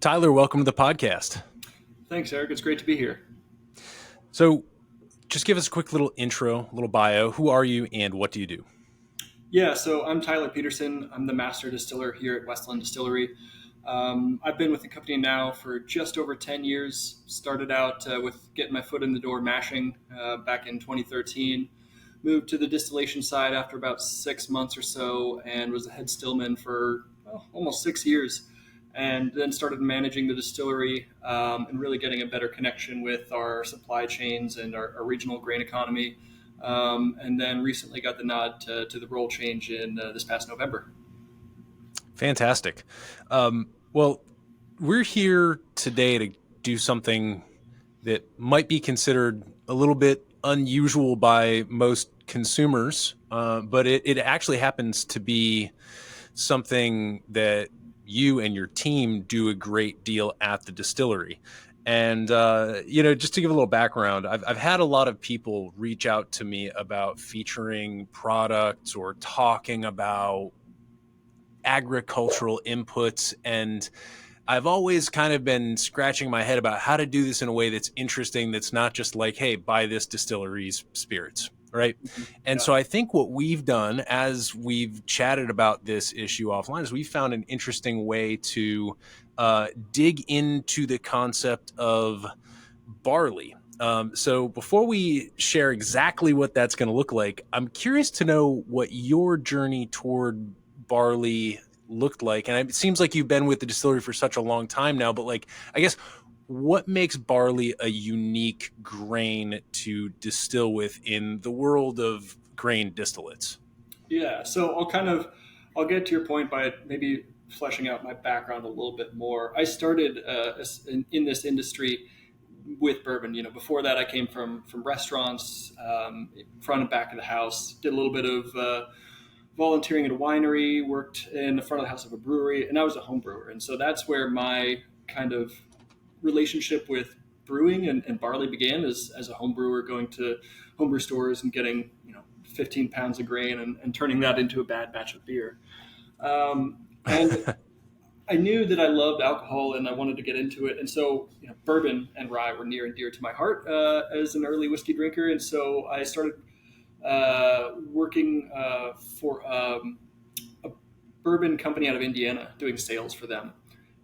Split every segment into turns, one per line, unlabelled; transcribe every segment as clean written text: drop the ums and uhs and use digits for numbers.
Tyler, welcome to the podcast.
Thanks, Eric. It's great to be here.
So just give us a quick little intro, little bio. Who are you and what do you do?
Yeah, so I'm Tyler Pederson. I'm the master distiller here at Westland Distillery. I've been with the company now for just over 10 years. Started out with getting my foot in the door mashing back in 2013. Moved to the distillation side after about 6 months or so and was the head stillman for almost 6 years. And then started managing the distillery and really getting a better connection with our supply chains and our regional grain economy. And then recently got the nod to the role change in this past November.
Fantastic. Well, we're here today to do something that might be considered a little bit unusual by most consumers, but it actually happens to be something that you and your team do a great deal at the distillery. And, just to give a little background, I've had a lot of people reach out to me about featuring products or talking about agricultural inputs. And I've always kind of been scratching my head about how to do this in a way that's interesting, that's not just like, hey, buy this distillery's spirits. Right. And so I think what we've done as we've chatted about this issue offline is we found an interesting way to dig into the concept of barley. So before we share exactly what that's going to look like, I'm curious to know what your journey toward barley looked like. And it seems like you've been with the distillery for such a long time now, but I guess, what makes barley a unique grain to distill with in the world of grain distillates?
Yeah, so I'll get to your point by maybe fleshing out my background a little bit more. I started in this industry with bourbon. Before that, I came from restaurants, front and back of the house. Did a little bit of volunteering at a winery, worked in the front of the house of a brewery, and I was a home brewer. And so that's where my kind of relationship with brewing and barley began as a home brewer, going to homebrew stores and getting 15 pounds of grain and turning that into a bad batch of beer. And I knew that I loved alcohol and I wanted to get into it. And so bourbon and rye were near and dear to my heart as an early whiskey drinker. And so I started working for a bourbon company out of Indiana, doing sales for them,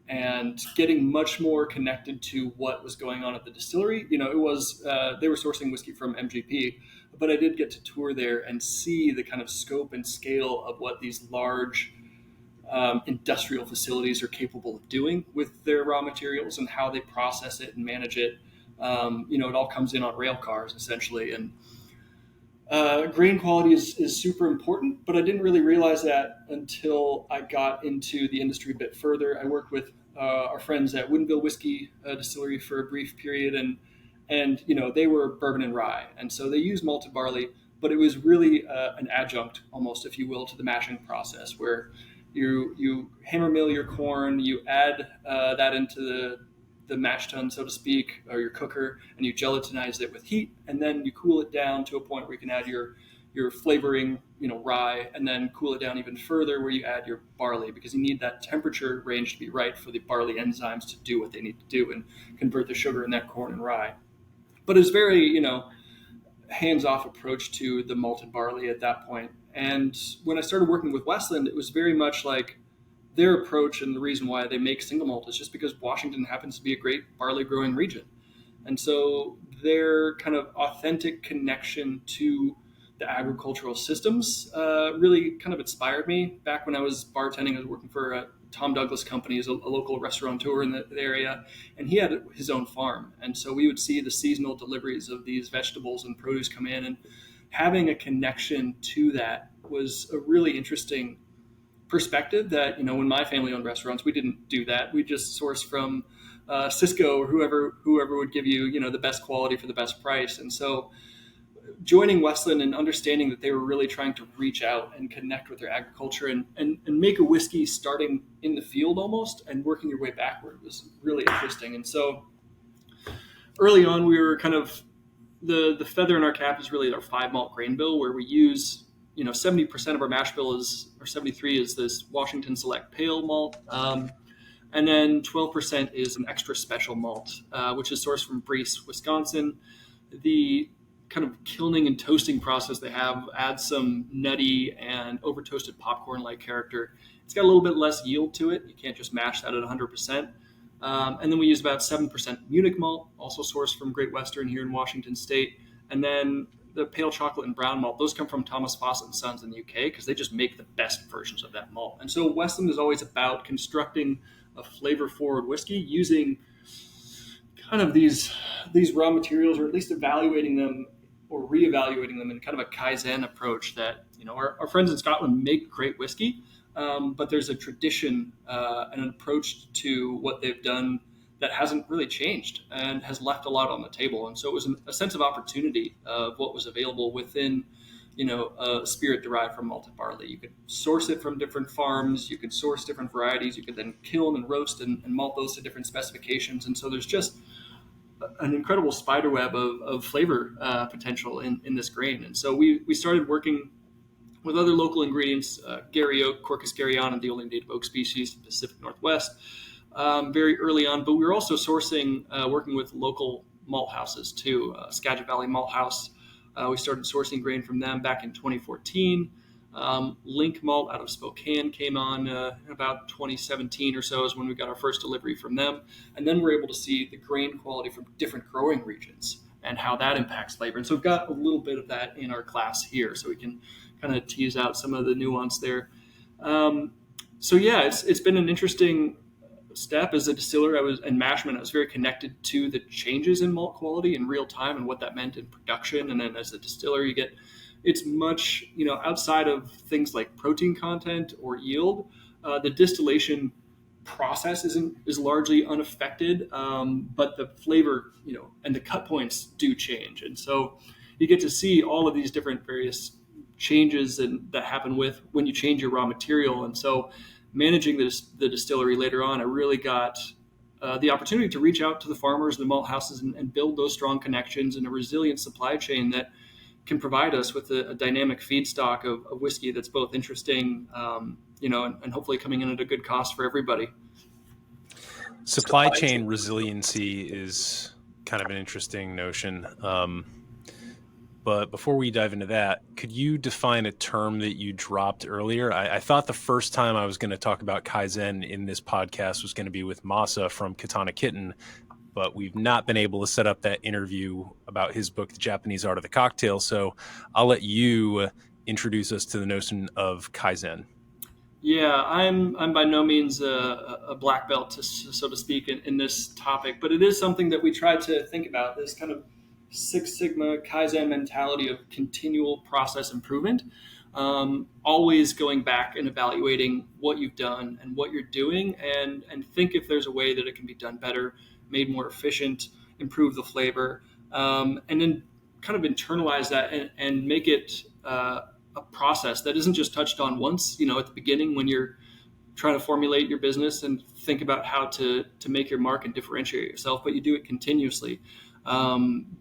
and getting much more connected to what was going on at the distillery. It was they were sourcing whiskey from MGP, but I did get to tour there and see the kind of scope and scale of what these large industrial facilities are capable of doing with their raw materials and how they process it and manage it. It all comes in on rail cars essentially, and grain quality is super important, but I didn't really realize that until I got into the industry a bit further. I worked with our friends at Woodinville Whiskey Distillery for a brief period, and they were bourbon and rye, and so they used malted barley, but it was really an adjunct, almost, if you will, to the mashing process, where you hammer mill your corn, you add that into the mash tun, so to speak, or your cooker, and you gelatinize it with heat, and then you cool it down to a point where you can add your flavoring, rye, and then cool it down even further where you add your barley, because you need that temperature range to be right for the barley enzymes to do what they need to do and convert the sugar in that corn and rye. But it's very, hands-off approach to the malted barley at that point. And when I started working with Westland, it was very much like their approach, and the reason why they make single malt is just because Washington happens to be a great barley growing region. And so their kind of authentic connection to the agricultural systems really kind of inspired me. Back when I was bartending, I was working for Tom Douglas Company, as a local restaurateur in the area, and he had his own farm. And so we would see the seasonal deliveries of these vegetables and produce come in, and having a connection to that was a really interesting perspective that, when my family owned restaurants, we didn't do that. We just sourced from Cisco or whoever would give you, the best quality for the best price. And so joining Westland and understanding that they were really trying to reach out and connect with their agriculture and make a whiskey starting in the field almost and working your way backward was really interesting. And so early on, we were kind of, the feather in our cap is really our 5 malt grain bill, where we use 70% of our mash bill or 73 is this Washington Select Pale Malt. And then 12% is an extra special malt, which is sourced from Breese, Wisconsin. The kind of kilning and toasting process they have adds some nutty and over toasted popcorn like character. It's got a little bit less yield to it. You can't just mash that at 100%. And then we use about 7% Munich malt, also sourced from Great Western here in Washington State. And then the pale chocolate and brown malt, those come from Thomas Fawcett and Sons in the UK because they just make the best versions of that malt. And so Westland is always about constructing a flavor-forward whiskey using kind of these raw materials, or at least evaluating them or reevaluating them in kind of a Kaizen approach that, our friends in Scotland make great whiskey, but there's a tradition and an approach to what they've done that hasn't really changed and has left a lot on the table. And so it was a sense of opportunity of what was available within, a spirit derived from malted barley. You could source it from different farms. You could source different varieties. You could then kiln and roast and malt those to different specifications. And so there's just an incredible spider web of flavor potential in this grain. And so we started working with other local ingredients, Gary oak, Quercus garryana, the only native oak species in the Pacific Northwest, very early on. But we were also sourcing, working with local malt houses too. Skagit Valley Malt House, we started sourcing grain from them back in 2014. Link Malt out of Spokane came on in about 2017 or so is when we got our first delivery from them. And then we're able to see the grain quality from different growing regions and how that impacts flavor. And so we've got a little bit of that in our class here, so we can kind of tease out some of the nuance there. It's been an interesting step as a distiller. And mashman, I was very connected to the changes in malt quality in real time and what that meant in production. And then as a distiller, it's much, outside of things like protein content or yield, the distillation process is largely unaffected, but the flavor, and the cut points do change. And so you get to see all of these different various changes that happen when you change your raw material. And so managing the distillery later on, I really got the opportunity to reach out to the farmers and the malt houses and build those strong connections and a resilient supply chain that can provide us with a dynamic feedstock of whiskey that's both interesting, and hopefully coming in at a good cost for everybody.
Supply chain resiliency is kind of an interesting notion. But before we dive into that, could you define a term that you dropped earlier? I thought the first time I was going to talk about Kaizen in this podcast was going to be with Masa from Katana Kitten, but we've not been able to set up that interview about his book, The Japanese Art of the Cocktail. So I'll let you introduce us to the notion of Kaizen.
Yeah, I'm by no means a black belt, so to speak, in this topic, but it is something that we try to think about, this kind of Six Sigma Kaizen mentality of continual process improvement, always going back and evaluating what you've done and what you're doing, and think if there's a way that it can be done better, made more efficient, improve the flavor, and then kind of internalize that and make it a process that isn't just touched on once, at the beginning when you're trying to formulate your business and think about how to make your mark and differentiate yourself, but you do it continuously.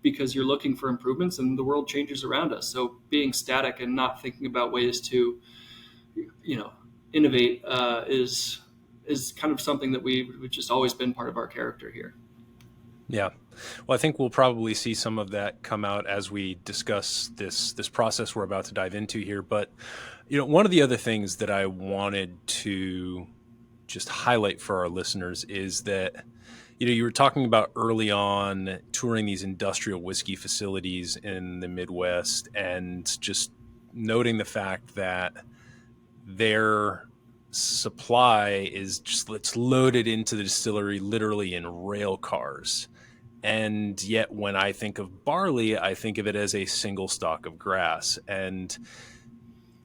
Because you're looking for improvements and the world changes around us. So being static and not thinking about ways to, innovate is kind of something that we've just always been part of our character here.
Yeah. Well, I think we'll probably see some of that come out as we discuss this process we're about to dive into here. But, one of the other things that I wanted to just highlight for our listeners is that, you were talking about early on touring these industrial whiskey facilities in the Midwest and just noting the fact that their supply it's loaded into the distillery literally in rail cars. And yet when I think of barley, I think of it as a single stalk of grass. And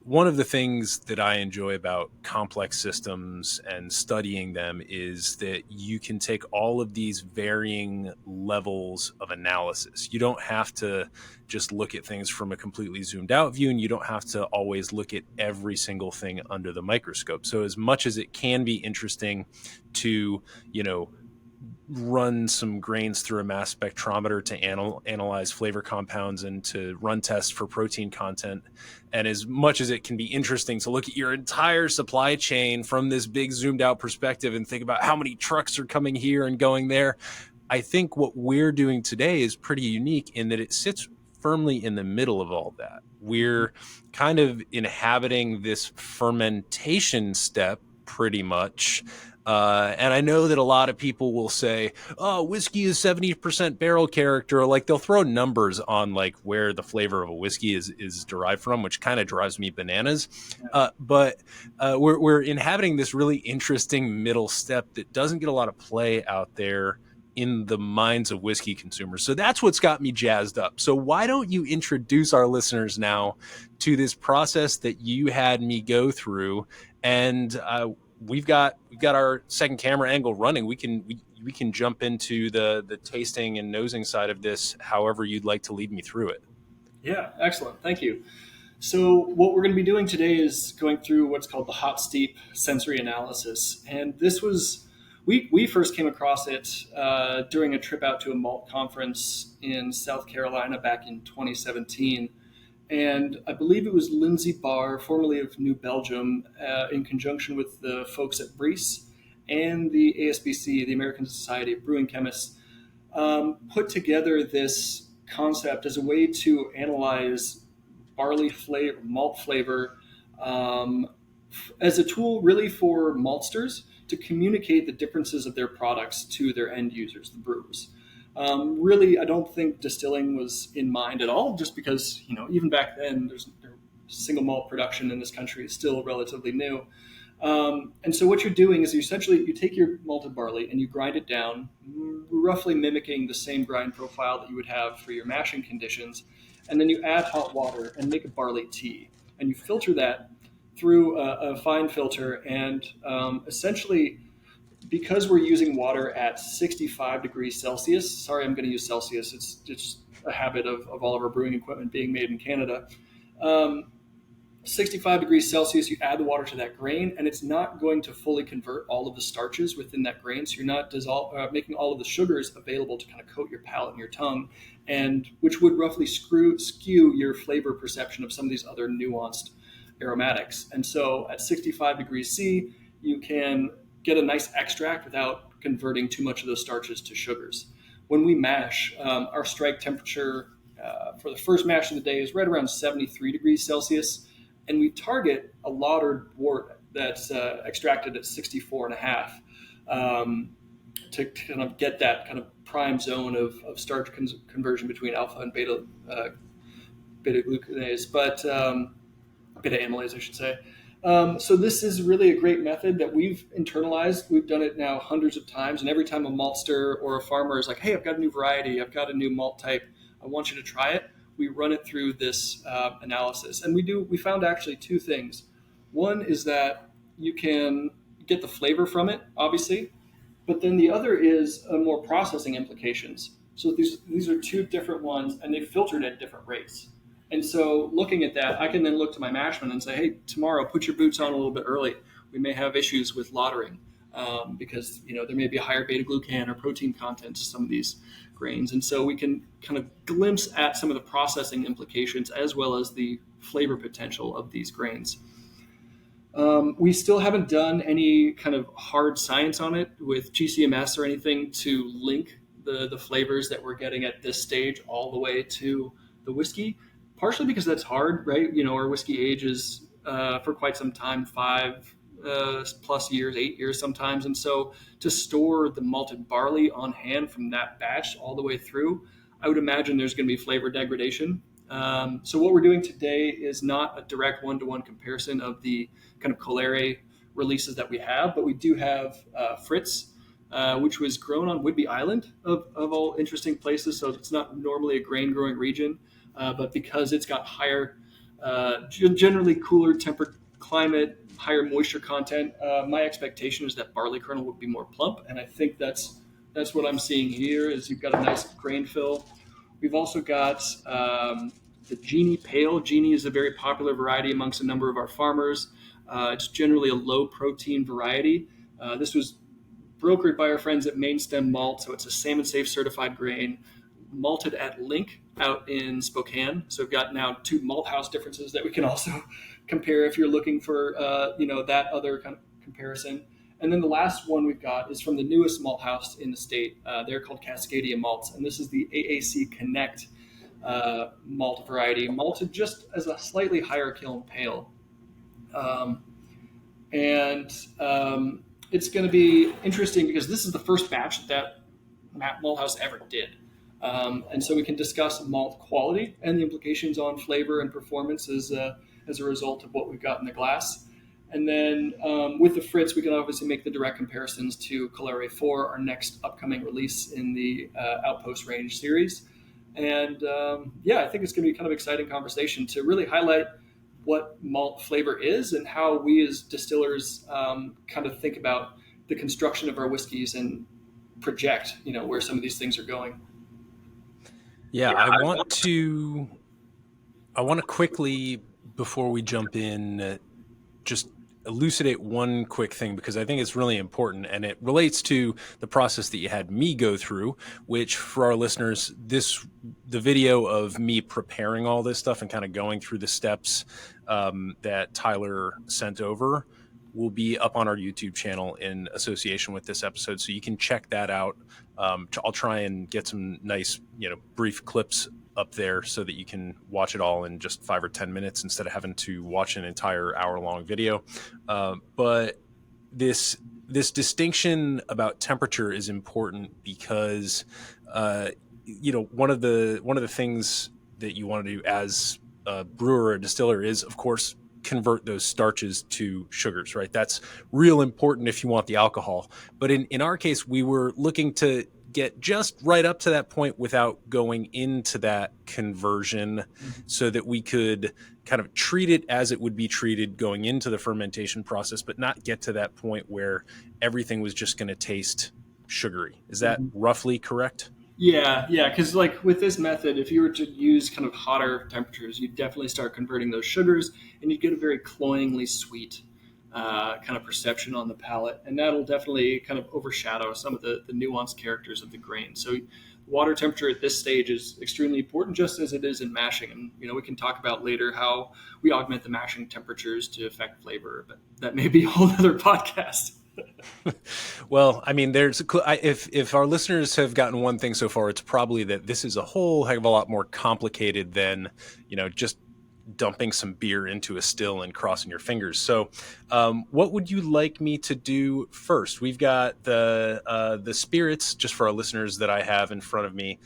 one of the things that I enjoy about complex systems and studying them is that you can take all of these varying levels of analysis. You don't have to just look at things from a completely zoomed out view, and you don't have to always look at every single thing under the microscope. So as much as it can be interesting to, run some grains through a mass spectrometer to analyze flavor compounds and to run tests for protein content. And as much as it can be interesting to look at your entire supply chain from this big zoomed out perspective and think about how many trucks are coming here and going there, I think what we're doing today is pretty unique in that it sits firmly in the middle of all that. We're kind of inhabiting this fermentation step pretty much. And I know that a lot of people will say, oh, whiskey is 70% barrel character. Or like they'll throw numbers on like where the flavor of a whiskey is derived from, which kind of drives me bananas. But we're inhabiting this really interesting middle step that doesn't get a lot of play out there in the minds of whiskey consumers. So that's what's got me jazzed up. So why don't you introduce our listeners now to this process that you had me go through? And we've got our second camera angle running. We can jump into the tasting and nosing side of this however you'd like to lead me through it.
Yeah, excellent. Thank you. So what we're going to be doing today is going through what's called the hot steep sensory analysis. And this was, we first came across it during a trip out to a malt conference in South Carolina back in 2017. And I believe it was Lindsay Barr, formerly of New Belgium, in conjunction with the folks at Brees and the ASBC, the American Society of Brewing Chemists, put together this concept as a way to analyze barley flavor, malt flavor, as a tool really for maltsters to communicate the differences of their products to their end users, the brewers. Really, I don't think distilling was in mind at all, just because, even back then, single malt production in this country is still relatively new. And so what you're doing is you take your malted barley and you grind it down, roughly mimicking the same grind profile that you would have for your mashing conditions. And then you add hot water and make a barley tea. And you filter that through a fine filter. And essentially, because we're using water at 65 degrees Celsius, sorry, I'm going to use Celsius. It's just a habit of all of our brewing equipment being made in Canada. 65 degrees Celsius, you add the water to that grain, and it's not going to fully convert all of the starches within that grain. So you're not making all of the sugars available to kind of coat your palate and your tongue, and which would roughly skew your flavor perception of some of these other nuanced aromatics. And so at 65 degrees C, you can get a nice extract without converting too much of those starches to sugars. When we mash, our strike temperature for the first mash of the day is right around 73 degrees Celsius. And we target a lathered wort that's extracted at 64 and a half to kind of get that kind of prime zone of starch conversion between alpha and beta glucanase, beta amylase, I should say. So this is really a great method that we've internalized. We've done it now hundreds of times, and every time a maltster or a farmer is like, hey, I've got a new variety, I've got a new malt type, I want you to try it, we run it through this analysis. And we found actually two things. One is that you can get the flavor from it, obviously, but then the other is more processing implications. So these are two different ones, and they filtered at different rates. And so looking at that, I can then look to my mashman and say, hey, tomorrow, put your boots on a little bit early. We may have issues with lautering because there may be a higher beta-glucan or protein content to some of these grains. And so we can kind of glimpse at some of the processing implications as well as the flavor potential of these grains. We still haven't done any kind of hard science on it with GCMS or anything to link the flavors that we're getting at this stage all the way to the whiskey. Partially because that's hard, right? Our whiskey ages for quite some time, 5+ years, 8 years sometimes. And so to store the malted barley on hand from that batch all the way through, I would imagine there's going to be flavor degradation. So what we're doing today is not a direct one-to-one comparison of the kind of Colere releases that we have, but we do have Fritz, which was grown on Whidbey Island of all interesting places. So it's not normally a grain growing region. But because it's got higher, generally cooler tempered climate, higher moisture content, my expectation is that barley kernel would be more plump. And I think that's what I'm seeing here is you've got a nice grain fill. We've also got the Genie Pale. Genie is a very popular variety amongst a number of our farmers. It's generally a low protein variety. This was brokered by our friends at Main Stem Malt. So it's a Salmon Safe certified grain, malted at Link out in Spokane. So we've got now 2 malt house differences that we can also compare if you're looking for that other kind of comparison. And then the last one we've got is from the newest malt house in the state. They're called Cascadia Malts, and this is the AAC Connect malt variety, malted just as a slightly higher kiln pale. It's going to be interesting because this is the first batch that malt house ever did. And so we can discuss malt quality and the implications on flavor and performance as a result of what we've got in the glass. And then with the Fritz, we can obviously make the direct comparisons to Calare 4, our next upcoming release in the Outpost Range series. And I think it's going to be kind of exciting conversation to really highlight what malt flavor is and how we as distillers kind of think about the construction of our whiskeys and project, where some of these things are going.
Yeah, I want to quickly, before we jump in, just elucidate one quick thing, because I think it's really important, and it relates to the process that you had me go through, which for our listeners, the video of me preparing all this stuff and kind of going through the steps that Tyler sent over will be up on our YouTube channel in association with this episode. So you can check that out. I'll try and get some nice, brief clips up there so that you can watch it all in just 5 or 10 minutes instead of having to watch an entire hour-long video. But this distinction about temperature is important because, one of the things that you want to do as a brewer or a distiller is, of course, convert those starches to sugars, right? That's real important if you want the alcohol. But in our case, we were looking to get just right up to that point without going into that conversion, so that we could kind of treat it as it would be treated going into the fermentation process, but not get to that point where everything was just going to taste sugary. Is that roughly correct?
Yeah, because like with this method, if you were to use kind of hotter temperatures, you'd definitely start converting those sugars, and you'd get a very cloyingly sweet kind of perception on the palate, and that'll definitely kind of overshadow some of the nuanced characters of the grain. So water temperature at this stage is extremely important, just as it is in mashing. And we can talk about later how we augment the mashing temperatures to affect flavor, but that may be a whole other podcast.
Well, I mean, if our listeners have gotten one thing so far, it's probably that this is a whole heck of a lot more complicated than, just dumping some beer into a still and crossing your fingers. So what would you like me to do first? We've got the spirits, just for our listeners, that I have in front of me.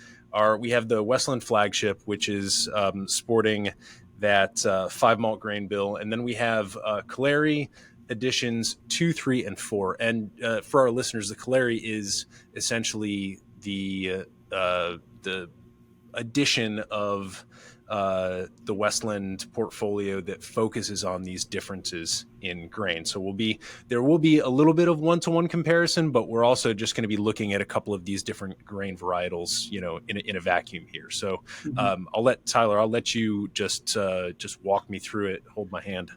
We have the Westland flagship, which is sporting that 5 malt grain bill. And then we have Calare editions 2, 3, and 4. And for our listeners, the Calare is essentially the addition of the Westland portfolio that focuses on these differences in grain. So there will be a little bit of one-to-one comparison, but we're also just going to be looking at a couple of these different grain varietals, in a vacuum here. So I'll let you just walk me through it. Hold my hand.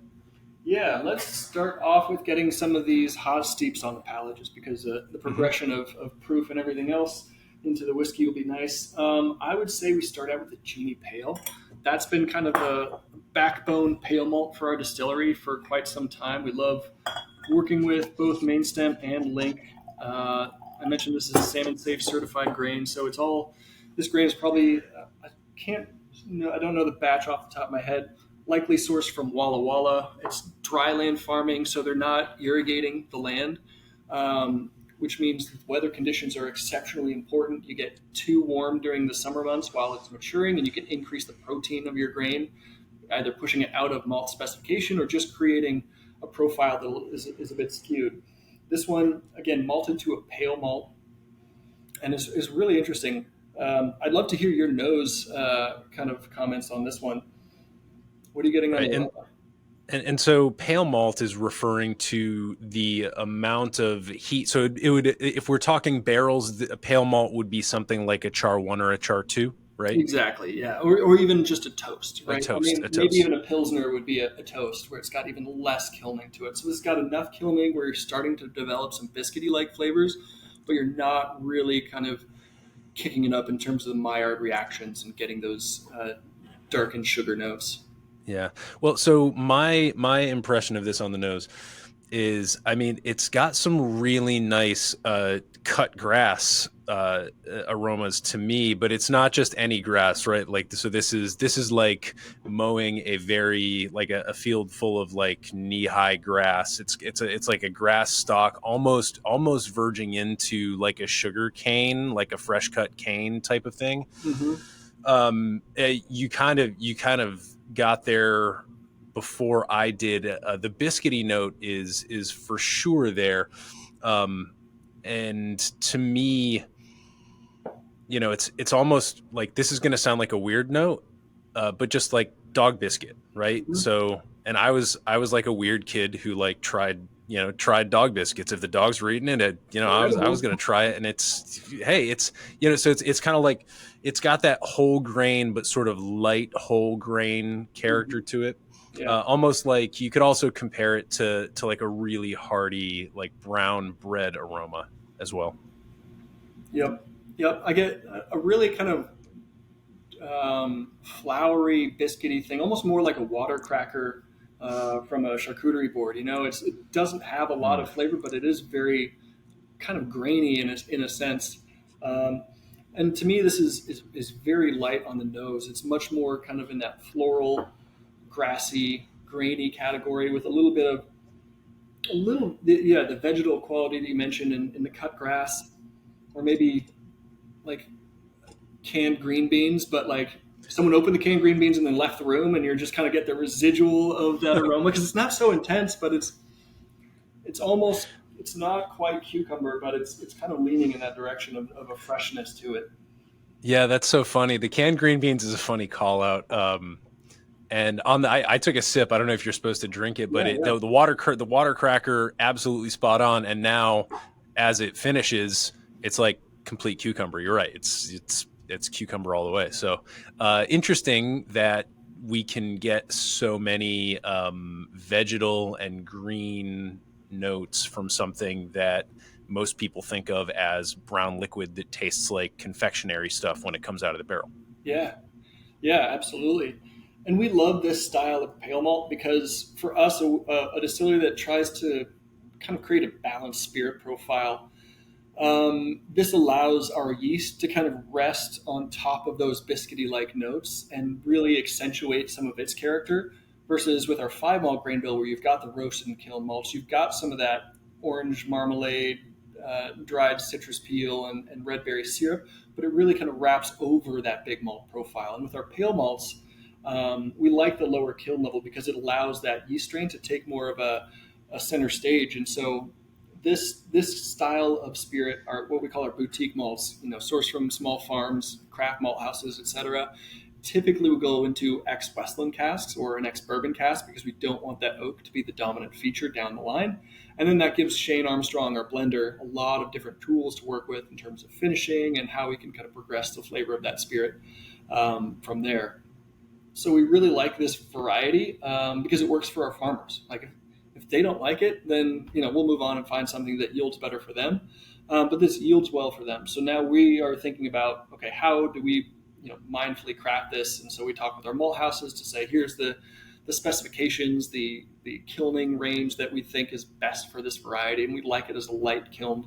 Yeah, let's start off with getting some of these hot steeps on the palate, just because the progression of proof and everything else into the whiskey will be nice. I would say we start out with the Genie Pale. That's been kind of a backbone pale malt for our distillery for quite some time. We love working with both Main Stem and Link. I mentioned this is a salmon safe certified grain, so this grain is probably, I don't know the batch off the top of my head, likely sourced from Walla Walla. It's dry land farming, so they're not irrigating the land, which means weather conditions are exceptionally important. You get too warm during the summer months while it's maturing, and you can increase the protein of your grain, either pushing it out of malt specification or just creating a profile that is a bit skewed. This one, again, malted to a pale malt, and is really interesting. I'd love to hear your nose kind of comments on this one. What are you getting on
And so pale malt is referring to the amount of heat. So it would, if we're talking barrels, a pale malt would be something like a Char 1 or a Char 2. right?
Exactly, yeah, or even just a toast,
A
right? I
toast,
mean,
a
maybe
toast.
even a pilsner would be a toast where it's got even less kilning to it. So it's got enough kilning where you're starting to develop some biscuity-like flavors, but you're not really kind of kicking it up in terms of the Maillard reactions and getting those darkened sugar notes.
Yeah. Well, so my impression of this on the nose is, I mean, it's got some really nice cut grass aromas to me, but it's not just any grass, right? Like, so this is like mowing a very like a field full of like knee high grass. It's like a grass stalk, almost verging into like a sugar cane, like a fresh cut cane type of thing.
Mm-hmm.
You kind of got there before I did. The biscuity note is for sure there, um, and to me, it's almost like this is going to sound like a weird note, but just like dog biscuit, right?
Mm-hmm.
So, and I was like a weird kid who like tried dog biscuits. If the dogs were eating it, I was going to try it, and so it's kind of like it's got that whole grain, but sort of light whole grain
Mm-hmm.
character to it.
Yeah.
Almost like you could also compare it to like a really hearty like brown bread aroma as well.
Yep. Yep. I get a really kind of floury, biscuity thing, almost more like a water cracker from a charcuterie board. It doesn't have a lot
Mm.
of flavor, but it is very kind of grainy in a sense. Um, and to me, this is very light on the nose. It's much more kind of in that floral, grassy, grainy category with the vegetal quality that you mentioned in the cut grass, or maybe like canned green beans, but like someone opened the canned green beans and then left the room, and you're just kind of get the residual of that aroma because it's not so intense, but it's almost it's not quite cucumber, but it's kind of leaning in that direction of a freshness to it.
Yeah, that's so funny. The canned green beans is a funny call out. And I took a sip. I don't know if you're supposed to drink it, but
Yeah, yeah.
the water cracker absolutely spot on. And now, as it finishes, it's like complete cucumber. You're right. It's cucumber all the way. So interesting that we can get so many vegetal and green notes from something that most people think of as brown liquid that tastes like confectionery stuff when it comes out of the barrel.
Yeah, yeah, absolutely. And we love this style of pale malt because for us, a distillery that tries to kind of create a balanced spirit profile, this allows our yeast to kind of rest on top of those biscuity like notes and really accentuate some of its character. Versus with our 5 malt grain bill, where you've got the roasted and kiln malts, you've got some of that orange marmalade, dried citrus peel, and red berry syrup, but it really kind of wraps over that big malt profile. And with our pale malts, we like the lower kiln level because it allows that yeast strain to take more of a center stage. And so this style of spirit are what we call our boutique malts, sourced from small farms, craft malt houses, etc. Typically, we go into ex Westland casks or an ex bourbon cask because we don't want that oak to be the dominant feature down the line. And then that gives Shane Armstrong, our blender, a lot of different tools to work with in terms of finishing and how we can kind of progress the flavor of that spirit from there. So we really like this variety because it works for our farmers. Like if they don't like it, then we'll move on and find something that yields better for them. But this yields well for them. So now we are thinking about, okay, how do we mindfully craft this? And so we talk with our malt houses to say, here's the specifications, the kilning range that we think is best for this variety, and we like it as a light kilned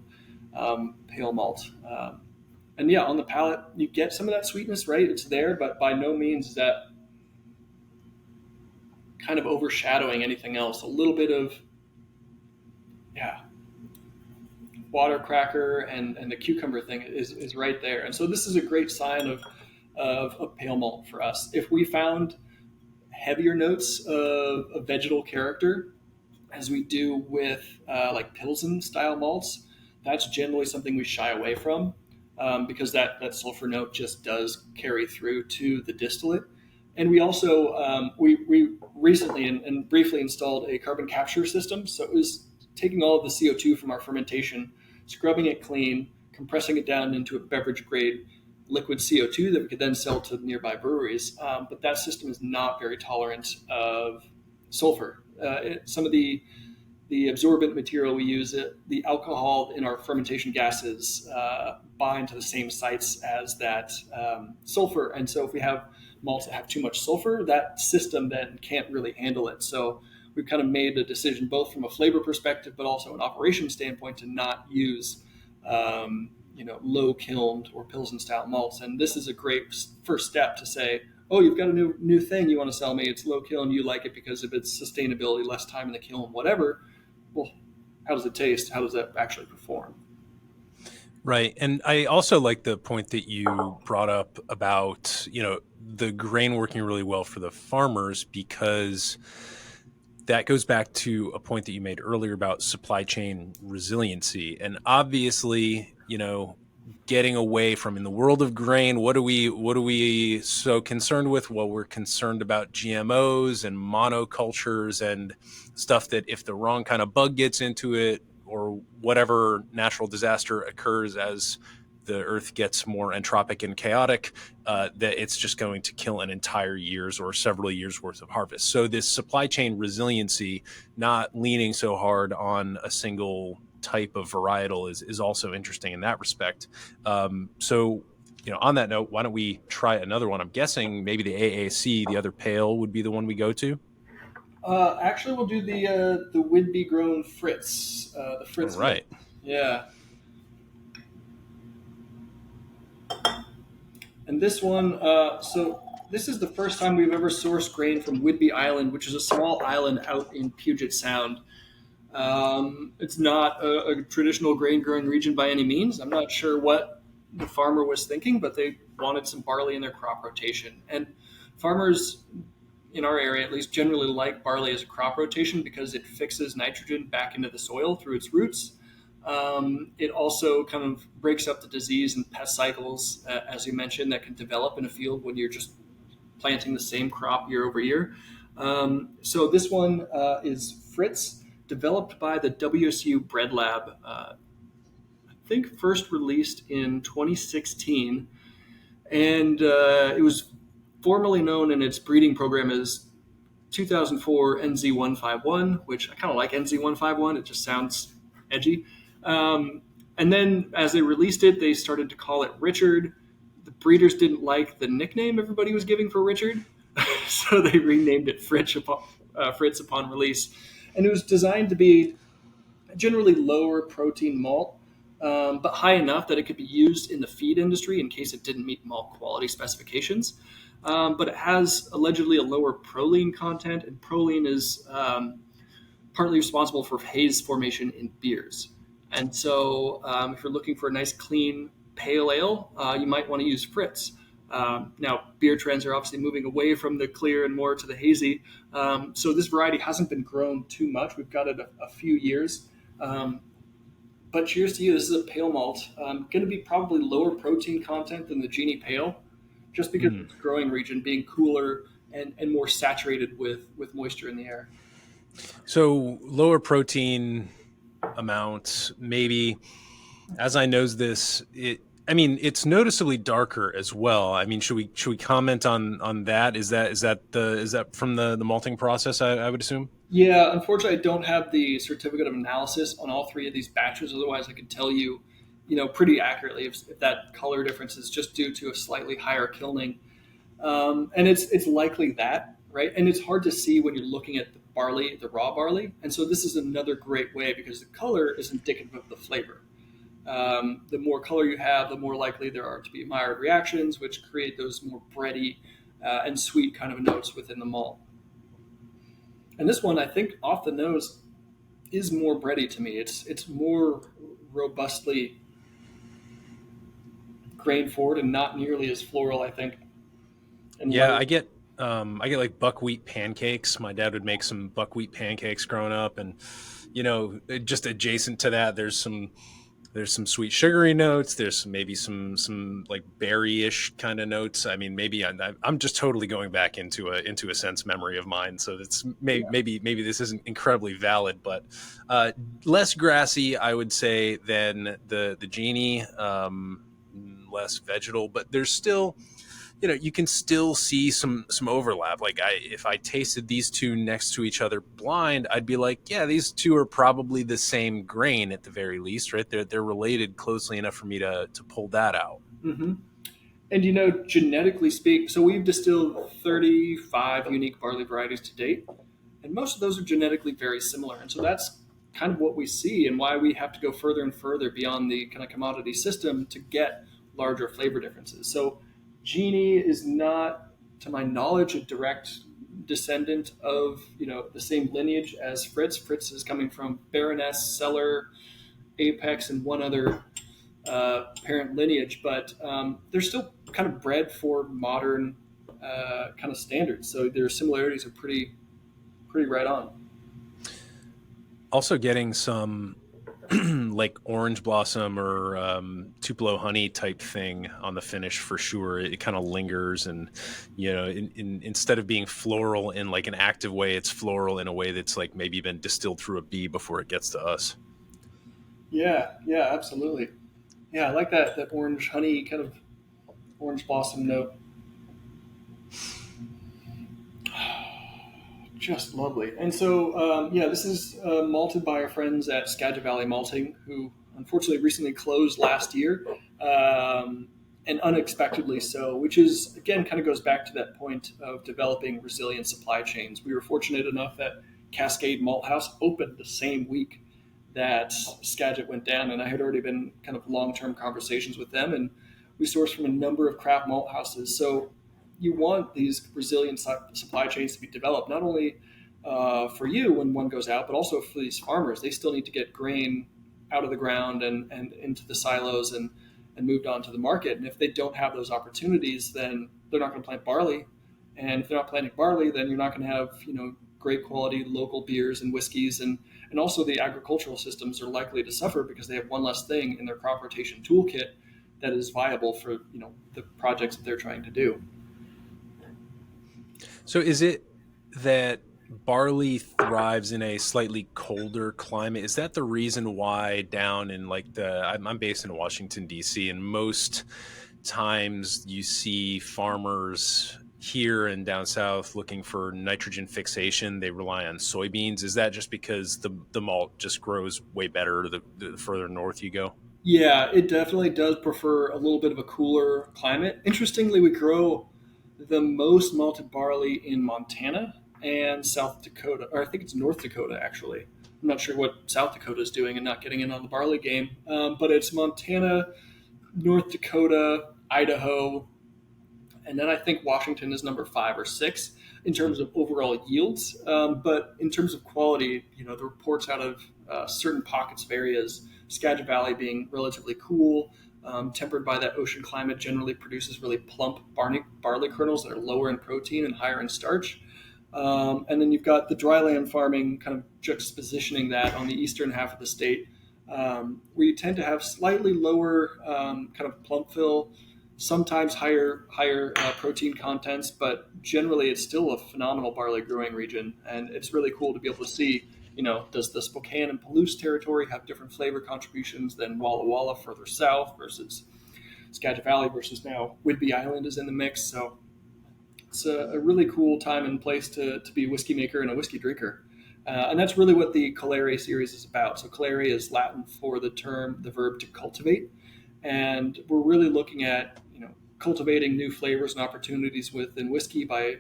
pale malt. And yeah, on the palate, you get some of that sweetness, right? It's there, but by no means is that kind of overshadowing anything else. A little bit of, yeah, water cracker and the cucumber thing is right there. And so this is a great sign of pale malt for us. If we found heavier notes of vegetal character, as we do with like Pilsen style malts, that's generally something we shy away from because that sulfur note just does carry through to the distillate. And we also we recently and briefly installed a carbon capture system. So it was taking all of the CO2 from our fermentation, scrubbing it clean, compressing it down into a beverage grade liquid CO2 that we could then sell to nearby breweries. But that system is not very tolerant of sulfur. Some of the absorbent material we use, the alcohol in our fermentation gases bind to the same sites as that sulfur. And so if we have malts that have too much sulfur, that system then can't really handle it. So we've kind of made a decision both from a flavor perspective, but also an operation standpoint to not use low kilned or Pilsen style malts. And this is a great first step to say, oh, you've got a new thing you want to sell me. It's low kiln. You like it because of its sustainability, less time in the kiln, whatever. Well, how does it taste? How does that actually perform?
Right. And I also like the point that you brought up about, the grain working really well for the farmers, because that goes back to a point that you made earlier about supply chain resiliency. And obviously, getting away from, in the world of grain, what are we so concerned with? Well, we're concerned about GMOs and monocultures and stuff that if the wrong kind of bug gets into it, or whatever natural disaster occurs as the earth gets more entropic and chaotic, that it's just going to kill an entire year's or several years worth of harvest. So this supply chain resiliency, not leaning so hard on a single type of varietal, is also interesting in that respect. So on that note, why don't we try another one? I'm guessing maybe the AAC, the other pale, would be the one we go to.
Actually, we'll do the Whidbey grown Fritz. The Fritz.
All right.
Yeah. And this one, so this is the first time we've ever sourced grain from Whidbey Island, which is a small island out in Puget Sound. It's not a traditional grain growing region by any means. I'm not sure what the farmer was thinking, but they wanted some barley in their crop rotation. And farmers in our area, at least, generally like barley as a crop rotation because it fixes nitrogen back into the soil through its roots. It also kind of breaks up the disease and pest cycles, as you mentioned, that can develop in a field when you're just planting the same crop year over year. So this one is Fritz, developed by the WSU Bread Lab. I think first released in 2016, and it was formerly known in its breeding program as 2004 NZ151, which I kind of like NZ151. It just sounds edgy. And then as they released it, they started to call it Richard. The breeders didn't like the nickname everybody was giving for Richard, so they renamed it Fritz upon release. And it was designed to be a generally lower protein malt, but high enough that it could be used in the feed industry in case it didn't meet malt quality specifications. But it has allegedly a lower proline content, and proline is partly responsible for haze formation in beers. And so if you're looking for a nice, clean, pale ale, you might want to use Fritz. Now, beer trends are obviously moving away from the clear and more to the hazy. So this variety hasn't been grown too much. We've got it a few years. But cheers to you. This is a pale malt. Going to be probably lower protein content than the Genie Pale, just because of its growing region being cooler and more saturated with moisture in the air.
So lower protein amount, maybe. As I nose this, it's noticeably darker as well. I mean, should we comment on that? Is that from the malting process? I would assume.
Yeah, unfortunately, I don't have the certificate of analysis on all three of these batches. Otherwise, I could tell you, pretty accurately if that color difference is just due to a slightly higher kilning. And it's likely that, right? And it's hard to see when you're looking at the barley, the raw barley. And so this is another great way because the color is indicative of the flavor. The more color you have, the more likely there are to be Maillard reactions, which create those more bready and sweet kind of notes within the malt. And this one, I think, off the nose, is more bready to me. It's more robustly grain forward and not nearly as floral, I think. And
yeah, I get like buckwheat pancakes. My dad would make some buckwheat pancakes growing up, and just adjacent to that, there's some sweet sugary notes. There's maybe some like berry-ish kind of notes. I mean, maybe I'm just totally going back into a sense memory of mine. So that's maybe this isn't incredibly valid, but less grassy, I would say, than the Genie. less vegetal, but there's still, you can still see some overlap. Like if I tasted these two next to each other blind, I'd be like, yeah, these two are probably the same grain at the very least, right? They're related closely enough for me to pull that out.
Mm-hmm. And genetically speaking, so we've distilled 35 unique barley varieties to date, and most of those are genetically very similar. And so that's kind of what we see, and why we have to go further and further beyond the kind of commodity system to get larger flavor differences. So Genie is not, to my knowledge, a direct descendant of the same lineage as Fritz. Fritz is coming from Baroness, Cellar, Apex, and one other parent lineage, but they're still kind of bred for modern kind of standards. So their similarities are pretty right on.
Also getting some like orange blossom or Tupelo honey type thing on the finish for sure. It kind of lingers, and instead of being floral in like an active way, it's floral in a way that's like maybe been distilled through a bee before it gets to us.
Yeah, absolutely. Yeah, I like that orange honey kind of orange blossom note. Just lovely. And so, this is malted by our friends at Skagit Valley Malting, who unfortunately recently closed last year, and unexpectedly so, which is, again, kind of goes back to that point of developing resilient supply chains. We were fortunate enough that Cascade Malt House opened the same week that Skagit went down, and I had already been kind of long-term conversations with them, and we sourced from a number of craft malt houses. So you want these resilient supply chains to be developed, not only for you when one goes out, but also for these farmers. They still need to get grain out of the ground and into the silos and moved on to the market. And if they don't have those opportunities, then they're not going to plant barley. And if they're not planting barley, then you're not going to have great quality local beers and whiskeys, and also the agricultural systems are likely to suffer because they have one less thing in their crop rotation toolkit that is viable for the projects that they're trying to do.
So is it that barley thrives in a slightly colder climate? Is that the reason why down in like I'm based in Washington, D.C., and most times you see farmers here and down south looking for nitrogen fixation, they rely on soybeans? Is that just because the malt just grows way better the further north you go?
Yeah, it definitely does prefer a little bit of a cooler climate. Interestingly, we grow the most malted barley in Montana and South Dakota, or I think it's North Dakota, actually. I'm not sure what South Dakota is doing and not getting in on the barley game, but it's Montana, North Dakota, Idaho, and then I think Washington is number 5 or 6 in terms of overall yields. But in terms of quality, the reports out of certain pockets of areas, Skagit Valley being relatively cool, tempered by that ocean climate, generally produces really plump barley kernels that are lower in protein and higher in starch. And then you've got the dryland farming kind of juxtapositioning that on the eastern half of the state, where you tend to have slightly lower kind of plump fill, sometimes higher protein contents, but generally it's still a phenomenal barley growing region. And it's really cool to be able to see, does the Spokane and Palouse territory have different flavor contributions than Walla Walla further south versus Skagit Valley versus now Whidbey Island is in the mix. So it's a really cool time and place to be a whiskey maker and a whiskey drinker. And that's really what the Colere series is about. So Colere is Latin for the verb to cultivate. And we're really looking at, cultivating new flavors and opportunities within whiskey by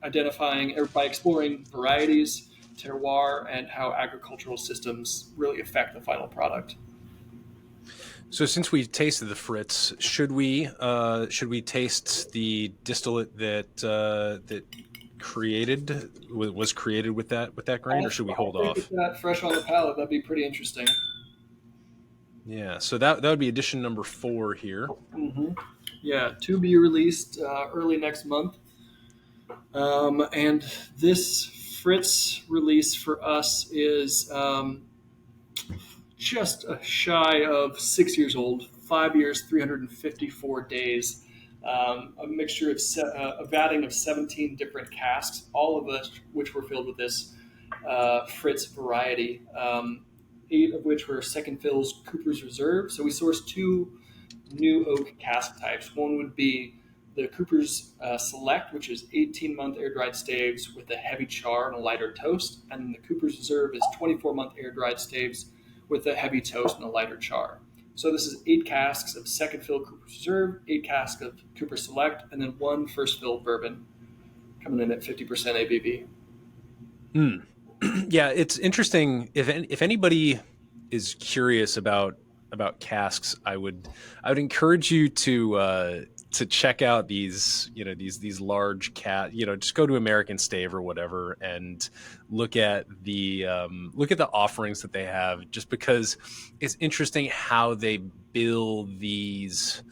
identifying or by exploring varieties, terroir, and how agricultural systems really affect the final product.
So since we tasted the Fritz, should we taste the distillate that was created with that grain, or should we hold off?
With that fresh on the palate, that'd be pretty interesting.
Yeah, so that would be edition number 4 here.
Mm-hmm. Yeah, to be released early next month. And this Fritz release for us is just shy of 6 years old, 5 years, 354 days. A mixture of a vatting of 17 different casks, all of which were filled with this Fritz variety. 8 of which were second fills Cooper's Reserve. So we sourced 2 new oak cask types. One would be the Cooper's Select, which is 18-month air-dried staves with a heavy char and a lighter toast, and the Cooper's Reserve is 24-month air-dried staves with a heavy toast and a lighter char. So this is 8 casks of second fill Cooper's Reserve, 8 casks of Cooper Select, and then 1 first fill bourbon coming in at 50% ABV.
Mm. Yeah, it's interesting. If anybody is curious about casks, I would encourage you to check out these, these large just go to American Stave or whatever and look at the offerings that they have, just because it's interesting how they bill these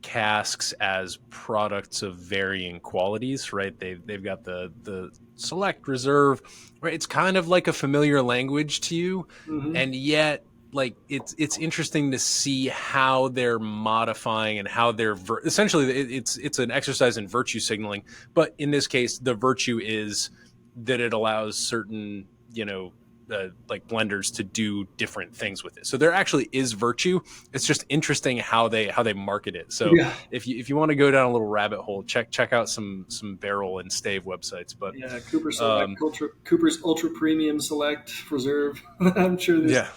casks as products of varying qualities, right? They've got the select reserve, right? It's kind of like a familiar language to you,
Mm-hmm.
and yet like it's interesting to see how they're modifying and how they're essentially it's an exercise in virtue signaling, but in this case the virtue is that it allows certain like blenders to do different things with it. So there actually is virtue. It's just interesting how they market it. So
Yeah.
if you want to go down a little rabbit hole, check out some barrel and stave websites. But
Yeah, Cooper Select,
um,
Cooper's Ultra Premium Select Reserve. I'm sure this
yeah.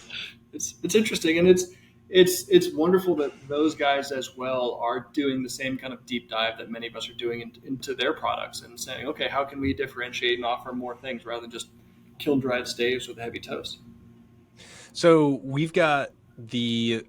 it's interesting, and it's wonderful that those guys as well are doing the same kind of deep dive that many of us are doing into their products and saying, okay, how can we differentiate and offer more things rather than just kiln dried staves with a heavy toast?
So we've got the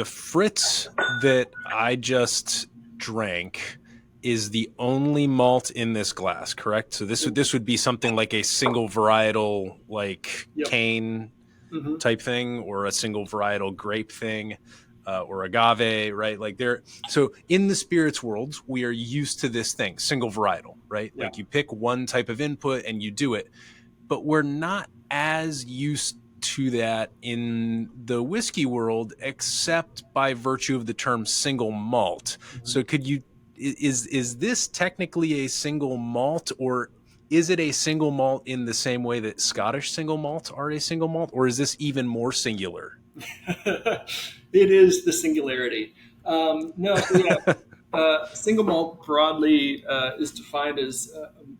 Fritz that I just drank is the only malt in this glass, correct? So this would be something like a single varietal, like
Yep.
cane
Hmm.
type thing, or a single varietal grape thing, or agave, right? Like there. So in the spirits world, we are used to this thing, single varietal, right?
Yeah.
Like you pick one type of input and you do it, but we're not as used to that in the whiskey world, except by virtue of the term single malt.
Mhm.
So could you is this technically a single malt, or is it a single malt in the same way that Scottish single malts are a single malt, or is this even more singular?
It is the singularity. No, so yeah, single malt broadly is defined as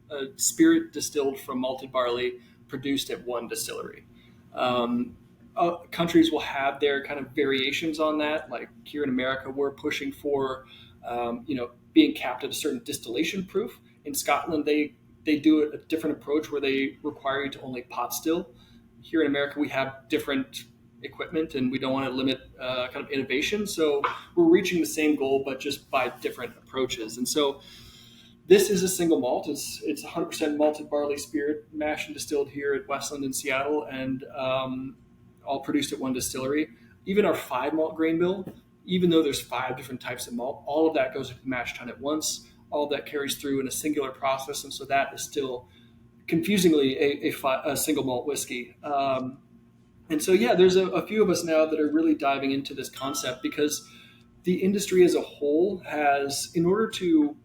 a spirit distilled from malted barley produced at one distillery. Um, Countries will have their kind of variations on that. Like here in America, we're pushing for, being capped at a certain distillation proof. In Scotland, they do a different approach where they require you to only pot still. Here in America, we have different equipment and we don't want to limit kind of innovation. So we're reaching the same goal, but just by different approaches. And so this is a single malt. It's 100% malted barley spirit, mashed and distilled here at Westland in Seattle, and all produced at one distillery. Even our 5 malt grain bill, even though there's 5 different types of malt, all of that goes into mash tun at once. All of that carries through in a singular process, and so that is still confusingly a single malt whiskey. And so, yeah, there's a few of us now that are really diving into this concept because the industry as a whole has, in order to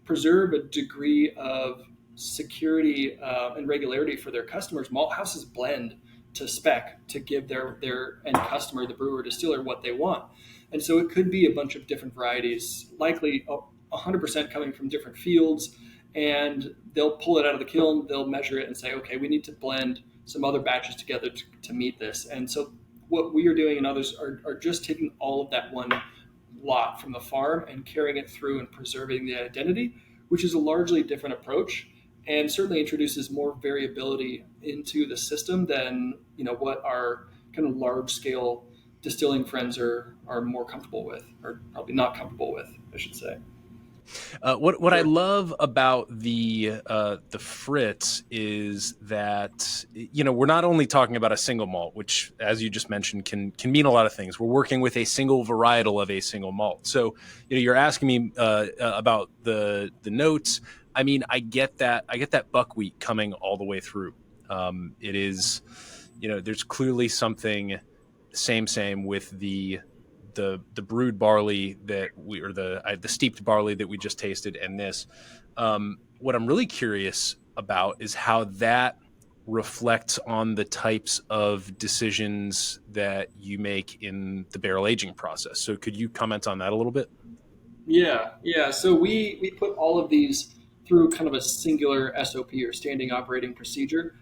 preserve a degree of security and regularity for their customers, malt houses blend to spec to give their end customer, the brewer distiller, what they want. And so it could be a bunch of different varieties, likely 100% coming from different fields, and they'll pull it out of the kiln, they'll measure it and say, okay, we need to blend some other batches together to meet this. And so what we are doing and others are just taking all of that one lot from the farm and carrying it through and preserving the identity, which is a largely different approach and certainly introduces more variability into the system than what our kind of large scale distilling friends are more comfortable with, or probably not comfortable with, I should say.
What I love about the Fritz is that we're not only talking about a single malt, which, as you just mentioned, can mean a lot of things. We're working with a single varietal of a single malt. So you're asking me about the notes. I mean, I get that buckwheat coming all the way through. It is, there's clearly something same with the brewed barley that we or the steeped barley that we just tasted, and this. What I'm really curious about is how that reflect on the types of decisions that you make in the barrel aging process. So could you comment on that a little bit?
Yeah. So we put all of these through kind of a singular SOP or standing operating procedure,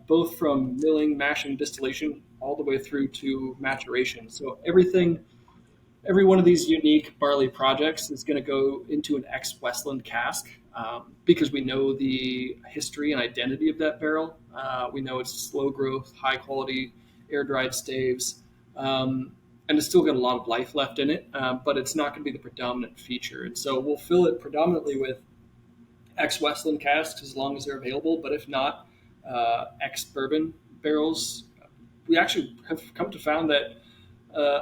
both from milling, mashing, distillation, all the way through to maturation. So every one of these unique barley projects is going to go into an ex-Westland cask because we know the history and identity of that barrel. We know it's slow growth, high quality, air dried staves. And it's still got a lot of life left in it, but it's not going to be the predominant feature. And so we'll fill it predominantly with ex-Westland casks as long as they're available, but if not, ex-bourbon barrels. We actually have come to find that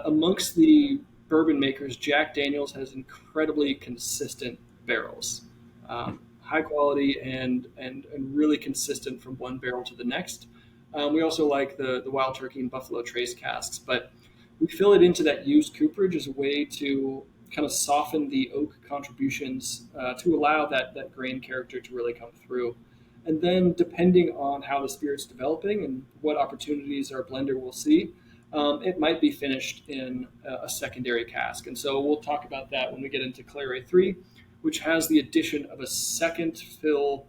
amongst the bourbon makers, Jack Daniels has incredibly consistent barrels, high quality and really consistent from one barrel to the next. We also like the Wild Turkey and Buffalo Trace casks, but we fill it into that used cooperage as a way to kind of soften the oak contributions to allow that grain character to really come through. And then, depending on how the spirit's developing and what opportunities our blender will see, it might be finished in a secondary cask. And so we'll talk about that when we get into Clary 3, which has the addition of a second fill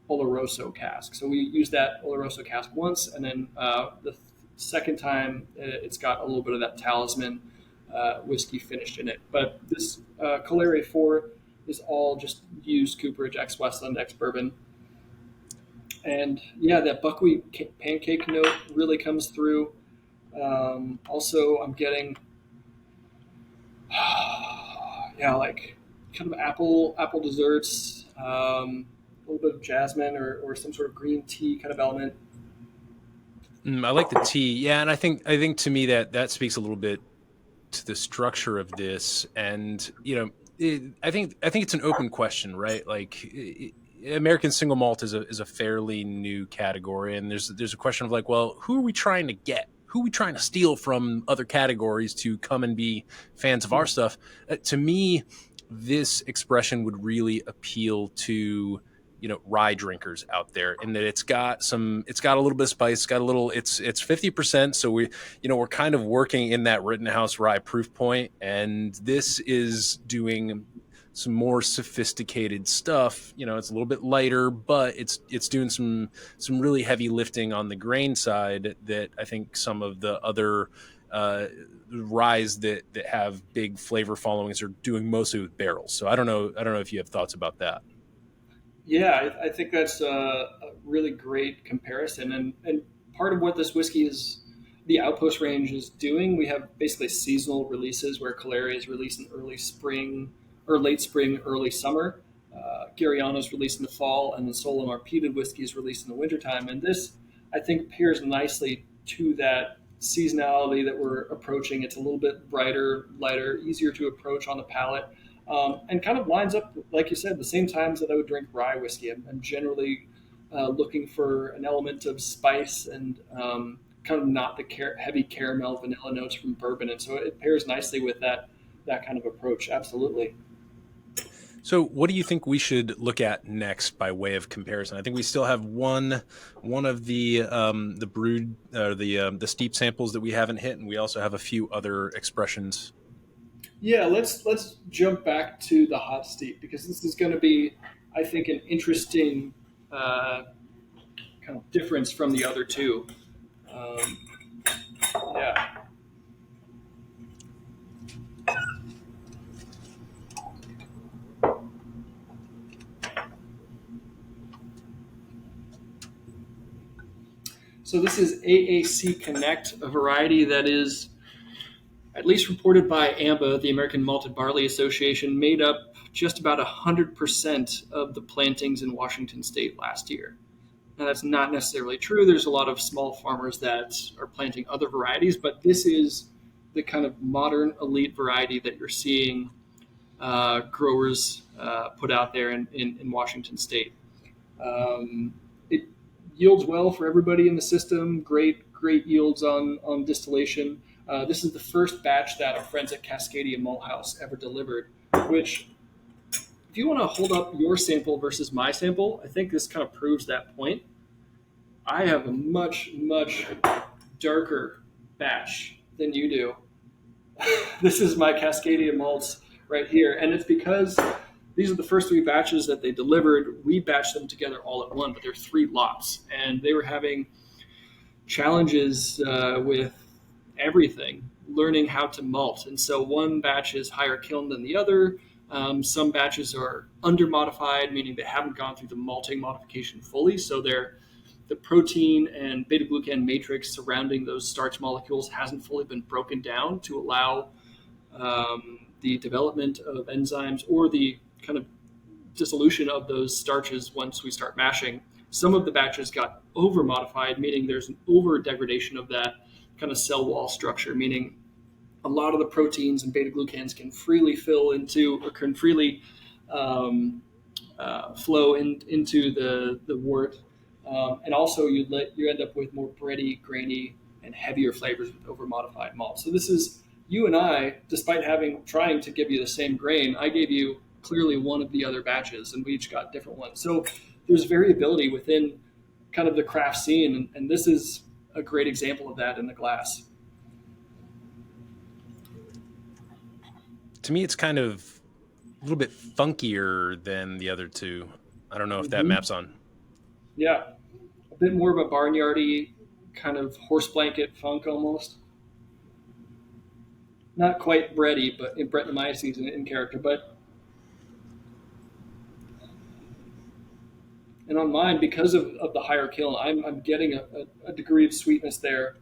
Oloroso cask. So we use that Oloroso cask once, and then the second time it's got a little bit of that Talisman whiskey finished in it. But this Calere 4 is all just used cooperage, ex-Westland, ex-bourbon. And yeah, that buckwheat pancake note really comes through. Also, I'm getting, like kind of apple desserts, a little bit of jasmine or some sort of green tea kind of element.
I like the tea. Yeah, and I think to me that speaks a little bit to the structure of this, and I think it's an open question, right? Like American single malt is a fairly new category, and there's a question of like, well, who are we trying to get? Who are we trying to steal from other categories to come and be fans of our stuff? To me, this expression would really appeal to rye drinkers out there, in that it's got a little bit of spice, it's 50%. So we're kind of working in that Rittenhouse rye proof point, and this is doing some more sophisticated stuff. It's a little bit lighter, but it's doing some really heavy lifting on the grain side that I think some of the other ryes that have big flavor followings are doing mostly with barrels. So I don't know if you have thoughts about that.
Yeah, I think that's a really great comparison. And part of what this whiskey is, the Outpost range is doing, we have basically seasonal releases where Calere is released in early spring or late spring, early summer. Gariano is released in the fall, and then Solomar peated whiskey is released in the wintertime. And this, I think, pairs nicely to that seasonality that we're approaching. It's a little bit brighter, lighter, easier to approach on the palate. And kind of lines up, like you said, the same times that I would drink rye whiskey. I'm generally looking for an element of spice and kind of not the heavy caramel vanilla notes from bourbon. And so it pairs nicely with that kind of approach. Absolutely.
So what do you think we should look at next by way of comparison? I think we still have one of the brewed the steep samples that we haven't hit, and we also have a few other expressions.
Yeah, let's jump back to the hot steep, because this is going to be, I think, an interesting kind of difference from the other two. Yeah. So this is AAC Connect, a variety that is, at least reported by AMBA, the American Malted Barley Association, made up just about 100% of the plantings in Washington State last year. Now, that's not necessarily true. There's a lot of small farmers that are planting other varieties, but this is the kind of modern elite variety that you're seeing growers put out there in Washington State. It yields well for everybody in the system, great yields on distillation. This is the first batch that our friends at Cascadia Malt House ever delivered, which, if you want to hold up your sample versus my sample, I think this kind of proves that point. I have a much darker batch than you do. This is my Cascadia malts right here, and it's because these are the first three batches that they delivered. We batched them together all at one, but they're three lots, and they were having challenges with everything, learning how to malt. And so one batch is higher kiln than the other. Some batches are under modified, meaning they haven't gone through the malting modification fully. So they're the protein and beta glucan matrix surrounding those starch molecules hasn't fully been broken down to allow the development of enzymes or the kind of dissolution of those starches once we start mashing. Some of the batches got over modified, meaning there's an over degradation of that kind of cell wall structure, meaning a lot of the proteins and beta glucans can freely fill into or can freely flow into the wort. And also you end up with more bready, grainy, and heavier flavors with over modified malt. So this is you and I, despite trying to give you the same grain, I gave you clearly one of the other batches, and we each got different ones. So there's variability within kind of the craft scene, and this is a great example of that in the glass.
To me, it's kind of a little bit funkier than the other two. I don't know if that
Mm-hmm.
maps on.
Yeah, a bit more of a barnyardy kind of horse blanket funk almost. Not quite bready, but in Brettanomyces in character. But and on mine, because of the higher kiln, I'm getting a degree of sweetness there,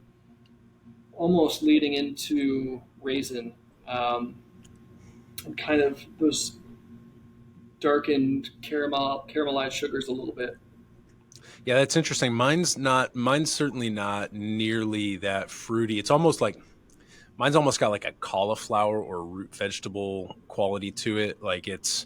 almost leading into raisin, and kind of those darkened caramelized sugars a little bit.
Yeah, that's interesting. Mine's certainly not nearly that fruity. It's almost like mine's almost got like a cauliflower or root vegetable quality to it. Like it's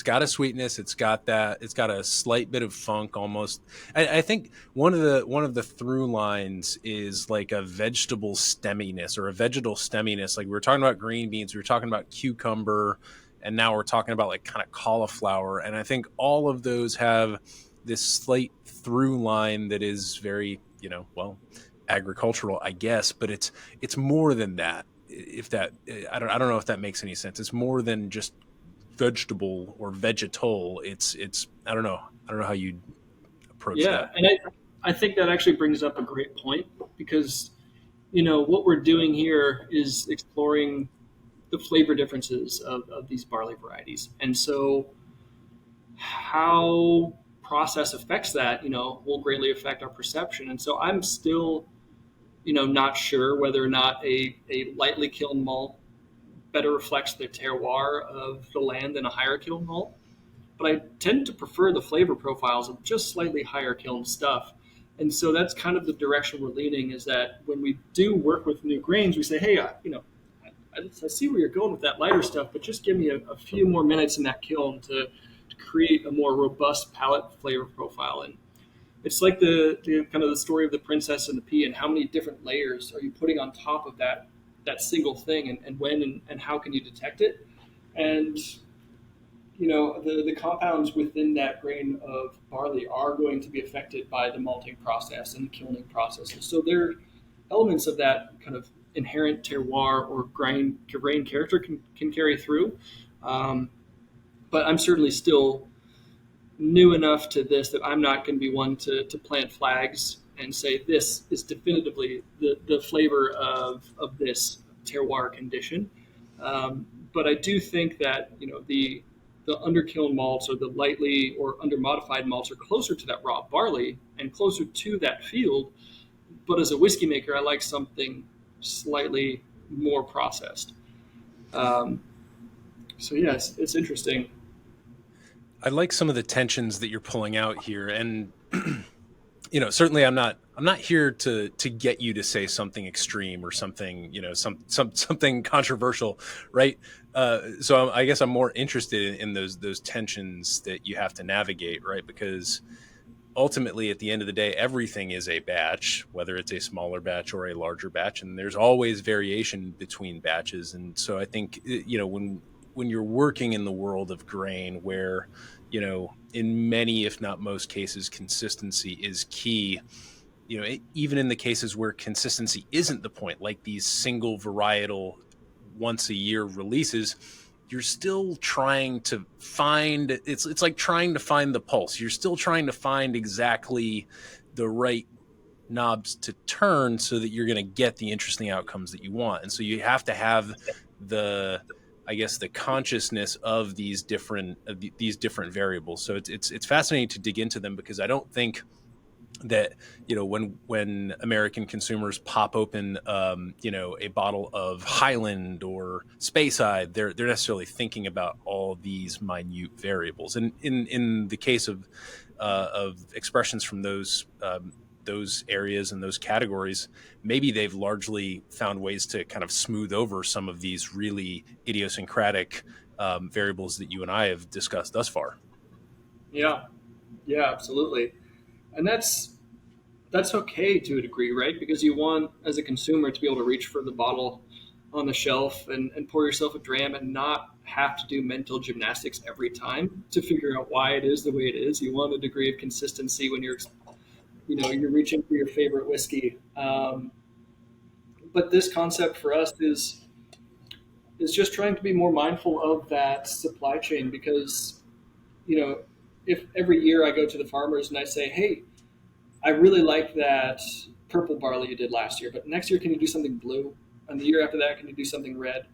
got a sweetness. It's got that. It's got a slight bit of funk almost. I think one of the through lines is like a vegetable stemminess or a vegetal stemminess. Like we were talking about green beans, we were talking about cucumber, and now we're talking about like kind of cauliflower. And I think all of those have this slight through line that is very, well, agricultural, I guess, but it's more than that. If that, I don't know if that makes any sense. It's more than just vegetable or vegetal. It's I don't know how you approach
Yeah,
that.
and I think that actually brings up a great point because what we're doing here is exploring the flavor differences of these barley varieties, and so how process affects that will greatly affect our perception. And so I'm still not sure whether or not a lightly kiln malt better reflects the terroir of the land than a higher kiln malt. But I tend to prefer the flavor profiles of just slightly higher kiln stuff. And so that's kind of the direction we're leaning, is that when we do work with new grains, we say, hey, I see where you're going with that lighter stuff, but just give me a few more minutes in that kiln to create a more robust palate flavor profile. And it's like the kind of the story of the princess and the pea, and how many different layers are you putting on top of that single thing, and when and how can you detect it? And the compounds within that grain of barley are going to be affected by the malting process and the kilning processes. So there are elements of that kind of inherent terroir or grain character can carry through. But I'm certainly still new enough to this that I'm not going to be one to plant flags and say this is definitively the flavor of this terroir condition. But I do think that the underkiln malts or the lightly or undermodified malts are closer to that raw barley and closer to that field. But as a whiskey maker, I like something slightly more processed. Um, so yes, it's interesting.
I like some of the tensions that you're pulling out here, and certainly I'm not here to get you to say something extreme or something, something controversial, right? So I guess I'm more interested in those tensions that you have to navigate, right? Because ultimately, at the end of the day, everything is a batch, whether it's a smaller batch or a larger batch, and there's always variation between batches. And so I think when you're working in the world of grain, where in many, if not most cases, consistency is key. even in the cases where consistency isn't the point, like these single varietal once a year releases, you're still trying to find, it's like trying to find the pulse. You're still trying to find exactly the right knobs to turn so that you're going to get the interesting outcomes that you want. And so you have to have the, I guess, the consciousness of these different variables. So it's fascinating to dig into them, because I don't think that when American consumers pop open a bottle of Highland or Speyside, they're necessarily thinking about all these minute variables. And in the case of expressions from those areas and those categories, maybe they've largely found ways to kind of smooth over some of these really idiosyncratic variables that you and I have discussed thus far.
Yeah, yeah, absolutely. And that's okay to a degree, right? Because you want, as a consumer, to be able to reach for the bottle on the shelf and pour yourself a dram and not have to do mental gymnastics every time to figure out why it is the way it is. You want a degree of consistency when you're reaching for your favorite whiskey. But this concept for us is just trying to be more mindful of that supply chain, because if every year I go to the farmers and I say, hey, I really like that purple barley you did last year, but next year can you do something blue? And the year after that, can you do something red?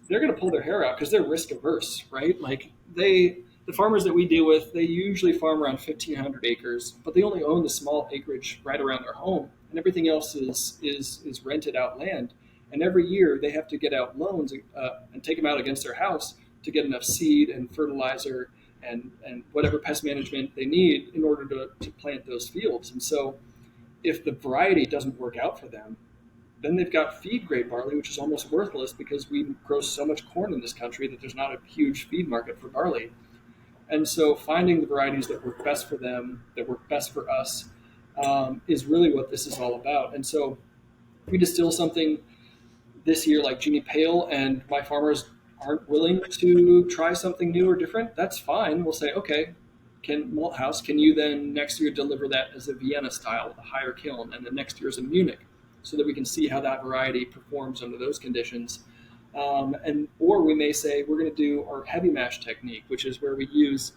They're going to pull their hair out because they're risk averse, right? Like the farmers that we deal with, they usually farm around 1,500 acres, but they only own the small acreage right around their home, and everything else is rented out land. And every year they have to get out loans and take them out against their house to get enough seed and fertilizer and whatever pest management they need in order to plant those fields. And so if the variety doesn't work out for them, then they've got feed grade barley, which is almost worthless because we grow so much corn in this country that there's not a huge feed market for barley. And so finding the varieties that work best for them, that work best for us, is really what this is all about. And so if we distill something this year like Genie Pale and my farmers aren't willing to try something new or different, that's fine. We'll say, okay, Malt House, can you then next year deliver that as a Vienna style with a higher kiln, and the next year as a Munich, so that we can see how that variety performs under those conditions. Or we may say we're going to do our heavy mash technique, which is where we use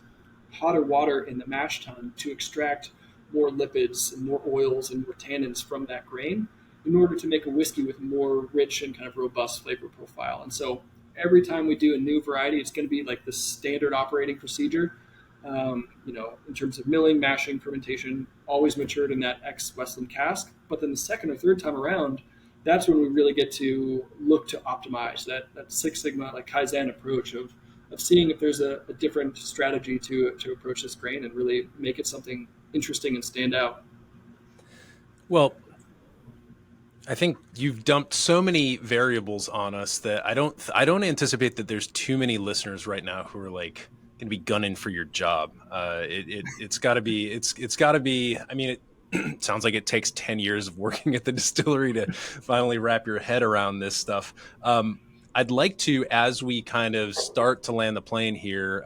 hotter water in the mash tun to extract more lipids and more oils and more tannins from that grain in order to make a whiskey with more rich and kind of robust flavor profile. And so every time we do a new variety, it's going to be like the standard operating procedure. In terms of milling, mashing, fermentation, always matured in that ex-Westland cask. But then the second or third time around, that's when we really get to look to optimize that Six Sigma, like Kaizen approach of seeing if there's a different strategy to approach this grain and really make it something interesting and stand out.
Well, I think you've dumped so many variables on us that I don't anticipate that there's too many listeners right now who are like going to be gunning for your job. It's got to be. I mean, it sounds like it takes 10 years of working at the distillery to finally wrap your head around this stuff. I'd like to, as we kind of start to land the plane here,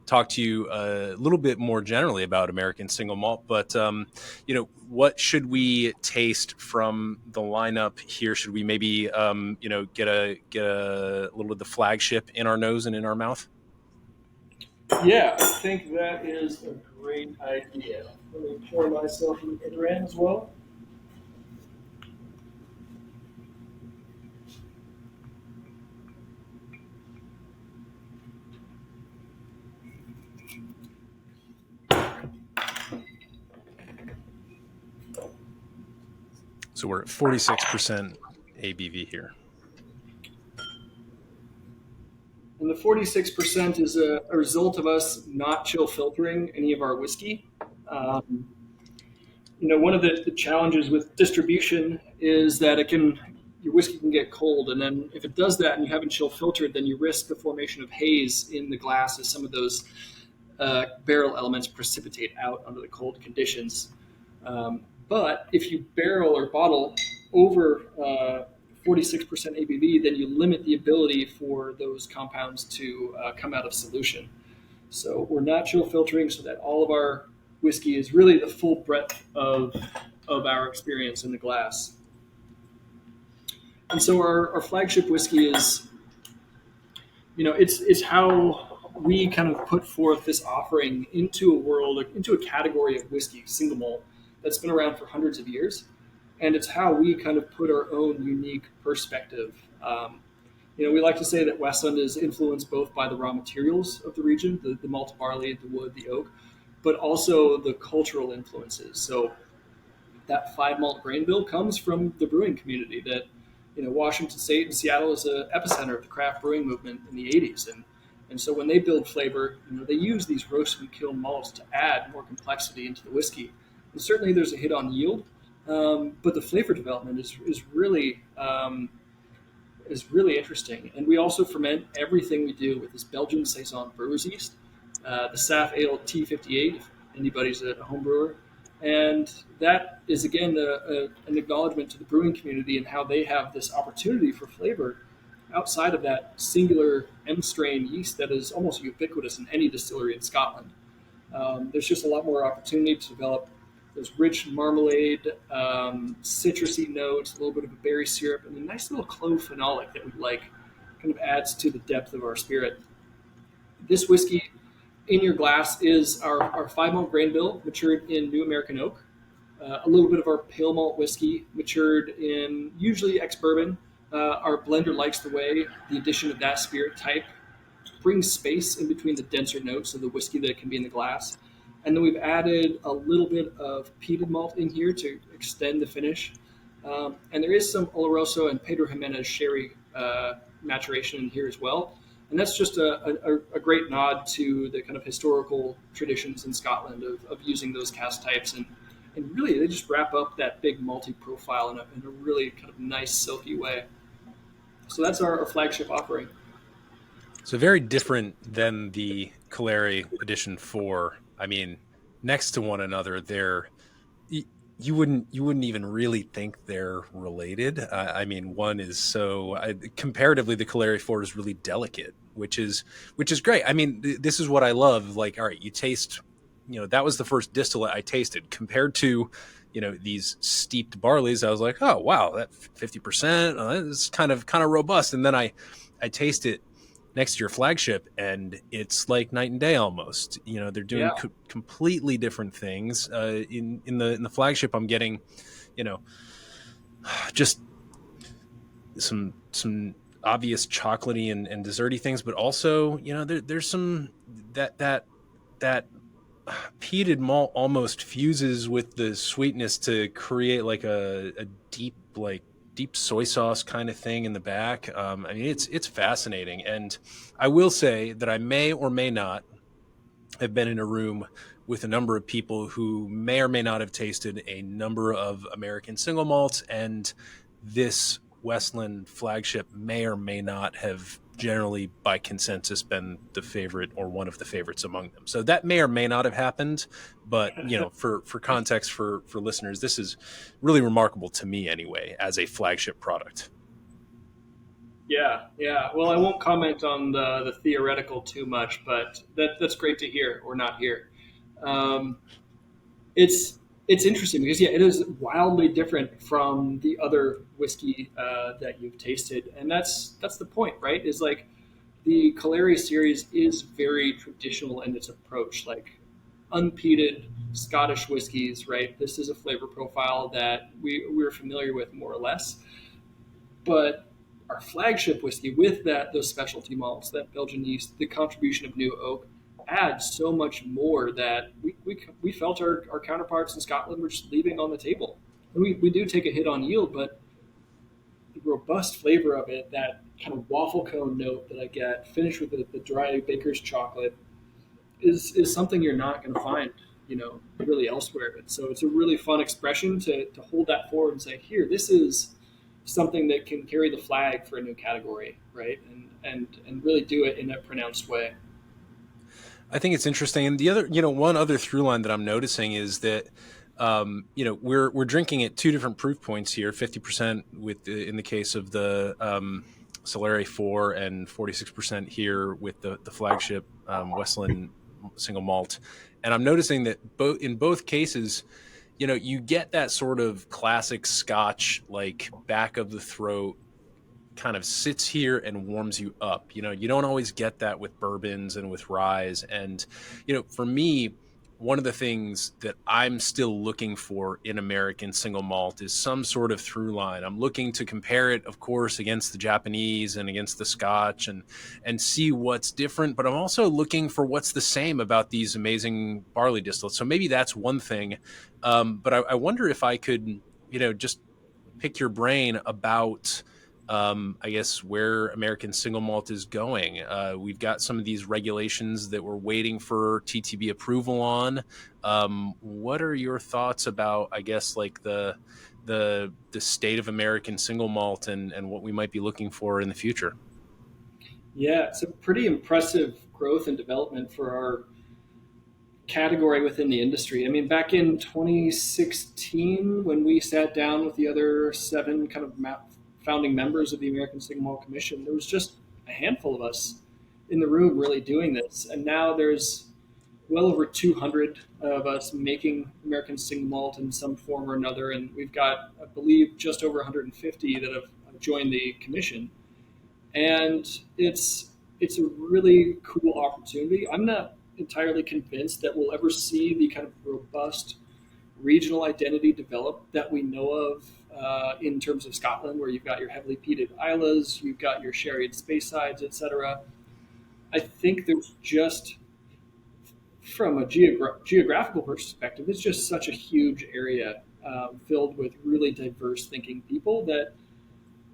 talk to you a little bit more generally about American Single Malt. But what should we taste from the lineup here? Should we maybe get a little bit of the flagship in our nose and in our mouth?
Yeah, I think that is a great idea. Let me pour myself a dram as well.
So we're at 46% ABV here.
And the 46% is a result of us not chill filtering any of our whiskey. One of the challenges with distribution is that your whiskey can get cold, and then if it does that and you haven't chill filtered, then you risk the formation of haze in the glass as some of those barrel elements precipitate out under the cold conditions. But if you barrel or bottle over 46% ABV, then you limit the ability for those compounds to come out of solution. So we're not chill filtering so that all of our whiskey is really the full breadth of of our experience in the glass. And so our flagship whiskey is, it's how we kind of put forth this offering into a world, into a category of whiskey, single malt, that's been around for hundreds of years. And it's how we kind of put our own unique perspective. We like to say that Westland is influenced both by the raw materials of the region, the malt barley, the wood, the oak, but also the cultural influences. So that five malt grain bill comes from the brewing community. That Washington State and Seattle is an epicenter of the craft brewing movement in the 80s, and so when they build flavor, they use these roast and kiln malts to add more complexity into the whiskey. And certainly there's a hit on yield, but the flavor development is really interesting. And we also ferment everything we do with this Belgian Saison brewer's yeast, the Saf Ale T58, if anybody's a home brewer. And that is, again, an acknowledgement to the brewing community and how they have this opportunity for flavor outside of that singular M-strain yeast that is almost ubiquitous in any distillery in Scotland. There's just a lot more opportunity to develop those rich marmalade, citrusy notes, a little bit of a berry syrup, and a nice little clove phenolic that we like. Kind of adds to the depth of our spirit. This whiskey in your glass is our five malt grain bill matured in New American oak. A little bit of our pale malt whiskey matured in usually ex-bourbon. Our blender likes the way the addition of that spirit type brings space in between the denser notes of the whiskey that can be in the glass. And then we've added a little bit of peated malt in here to extend the finish. And there is some Oloroso and Pedro Jimenez sherry maturation in here as well. And that's just a great nod to the kind of historical traditions in Scotland of using those cask types. And really, they just wrap up that big malty profile in a really kind of nice, silky way. So that's our flagship offering.
So very different than the Calera Edition 4. I mean, next to one another, you wouldn't even really think they're related. I mean, one is comparatively, the Calera 4 is really delicate, which is great. I mean, this is what I love. Like, all right, you taste, that was the first distillate I tasted compared to, these steeped barleys. I was like, oh wow, that 50%, is kind of robust. And then I taste it next to your flagship, and it's like night and day almost. They're doing completely different things. In the flagship, I'm getting, just some obvious chocolatey and desserty things, but also, there's some that peated malt almost fuses with the sweetness to create like a deep soy sauce kind of thing in the back. I mean, it's fascinating. And I will say that I may or may not have been in a room with a number of people who may or may not have tasted a number of American single malts, and this Westland flagship may or may not have generally by consensus been the favorite or one of the favorites among them. So that may or may not have happened, but for context for listeners, this is really remarkable to me anyway, as a flagship product.
Yeah. Well, I won't comment on the theoretical too much, but that's great to hear or not hear. It's interesting because it is wildly different from the other whiskey that you've tasted, and that's the point, right? Is like the Calera series is very traditional in its approach, like unpeated Scottish whiskeys, right? This is a flavor profile that we're familiar with more or less, but our flagship whiskey with those specialty malts, that Belgian yeast, the contribution of new oak, adds so much more that we felt our counterparts in Scotland were just leaving on the table. And we do take a hit on yield, but the robust flavor of it, that kind of waffle cone note that I get, finished with the dry baker's chocolate, is something you're not going to find, really elsewhere. And so it's a really fun expression to hold that forward and say, here, this is something that can carry the flag for a new category, right? And really do it in a pronounced way.
I think it's interesting. And the other, one other through line that I'm noticing is that, we're drinking at two different proof points here, 50% in the case of the Solari 4 and 46% here with the flagship Westland single malt. And I'm noticing that in both cases, you get that sort of classic Scotch, like back of the throat, kind of sits here and warms you up. You don't always get that with bourbons and with ryes. And, for me, one of the things that I'm still looking for in American single malt is some sort of through line. I'm looking to compare it, of course, against the Japanese and against the Scotch and see what's different. But I'm also looking for what's the same about these amazing barley distillates. So maybe that's one thing. But I wonder if I could, just pick your brain about I guess where American single malt is going. We've got some of these regulations that we're waiting for TTB approval on. What are your thoughts about, I guess, like the state of American single malt and what we might be looking for in the future?
Yeah, it's a pretty impressive growth and development for our category within the industry. I mean, back in 2016, when we sat down with the other seven kind of founding members of the American Single Malt Commission, there was just a handful of us in the room really doing this. And now there's well over 200 of us making American Single Malt in some form or another. And we've got, I believe, just over 150 that have joined the commission. And it's a really cool opportunity. I'm not entirely convinced that we'll ever see the kind of robust regional identity develop that we know of in terms of Scotland, where you've got your heavily peated Islas, you've got your sherry and Speysides, etc. I think there's just, from a geographical perspective, it's just such a huge area filled with really diverse thinking people that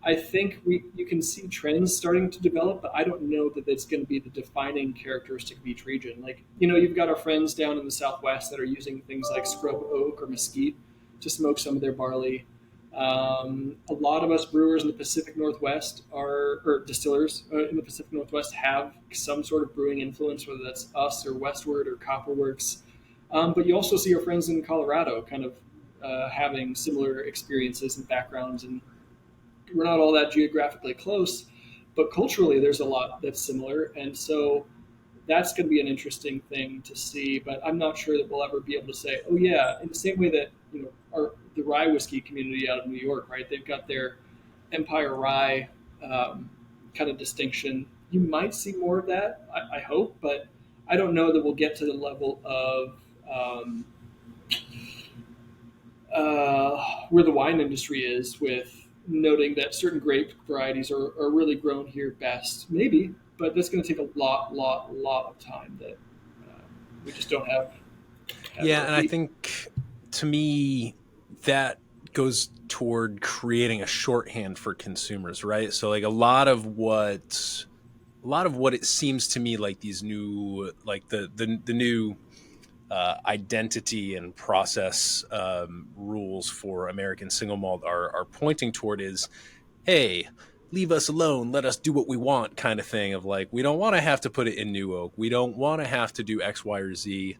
I think you can see trends starting to develop, but I don't know that it's going to be the defining characteristic of each region. Like, you've got our friends down in the Southwest that are using things like scrub oak or mesquite to smoke some of their barley. A lot of us brewers in the Pacific Northwest or distillers in the Pacific Northwest have some sort of brewing influence, whether that's us or Westward or Copperworks. But you also see our friends in Colorado kind of having similar experiences and backgrounds, and we're not all that geographically close, but culturally there's a lot that's similar. And so that's going to be an interesting thing to see, but I'm not sure that we'll ever be able to say, oh yeah, in the same way that, the rye whiskey community out of New York, right? They've got their Empire Rye kind of distinction. You might see more of that, I hope, but I don't know that we'll get to the level of where the wine industry is, with noting that certain grape varieties are really grown here best. Maybe, but that's going to take a lot of time that we just don't have.
Yeah, and I think, to me, that goes toward creating a shorthand for consumers, right? So like a lot of what it seems to me like these new, like the new identity and process rules for American single malt are pointing toward is, hey, leave us alone, let us do what we want, kind of thing, of like, we don't want to have to put it in new oak, we don't want to have to do X, Y, or Z.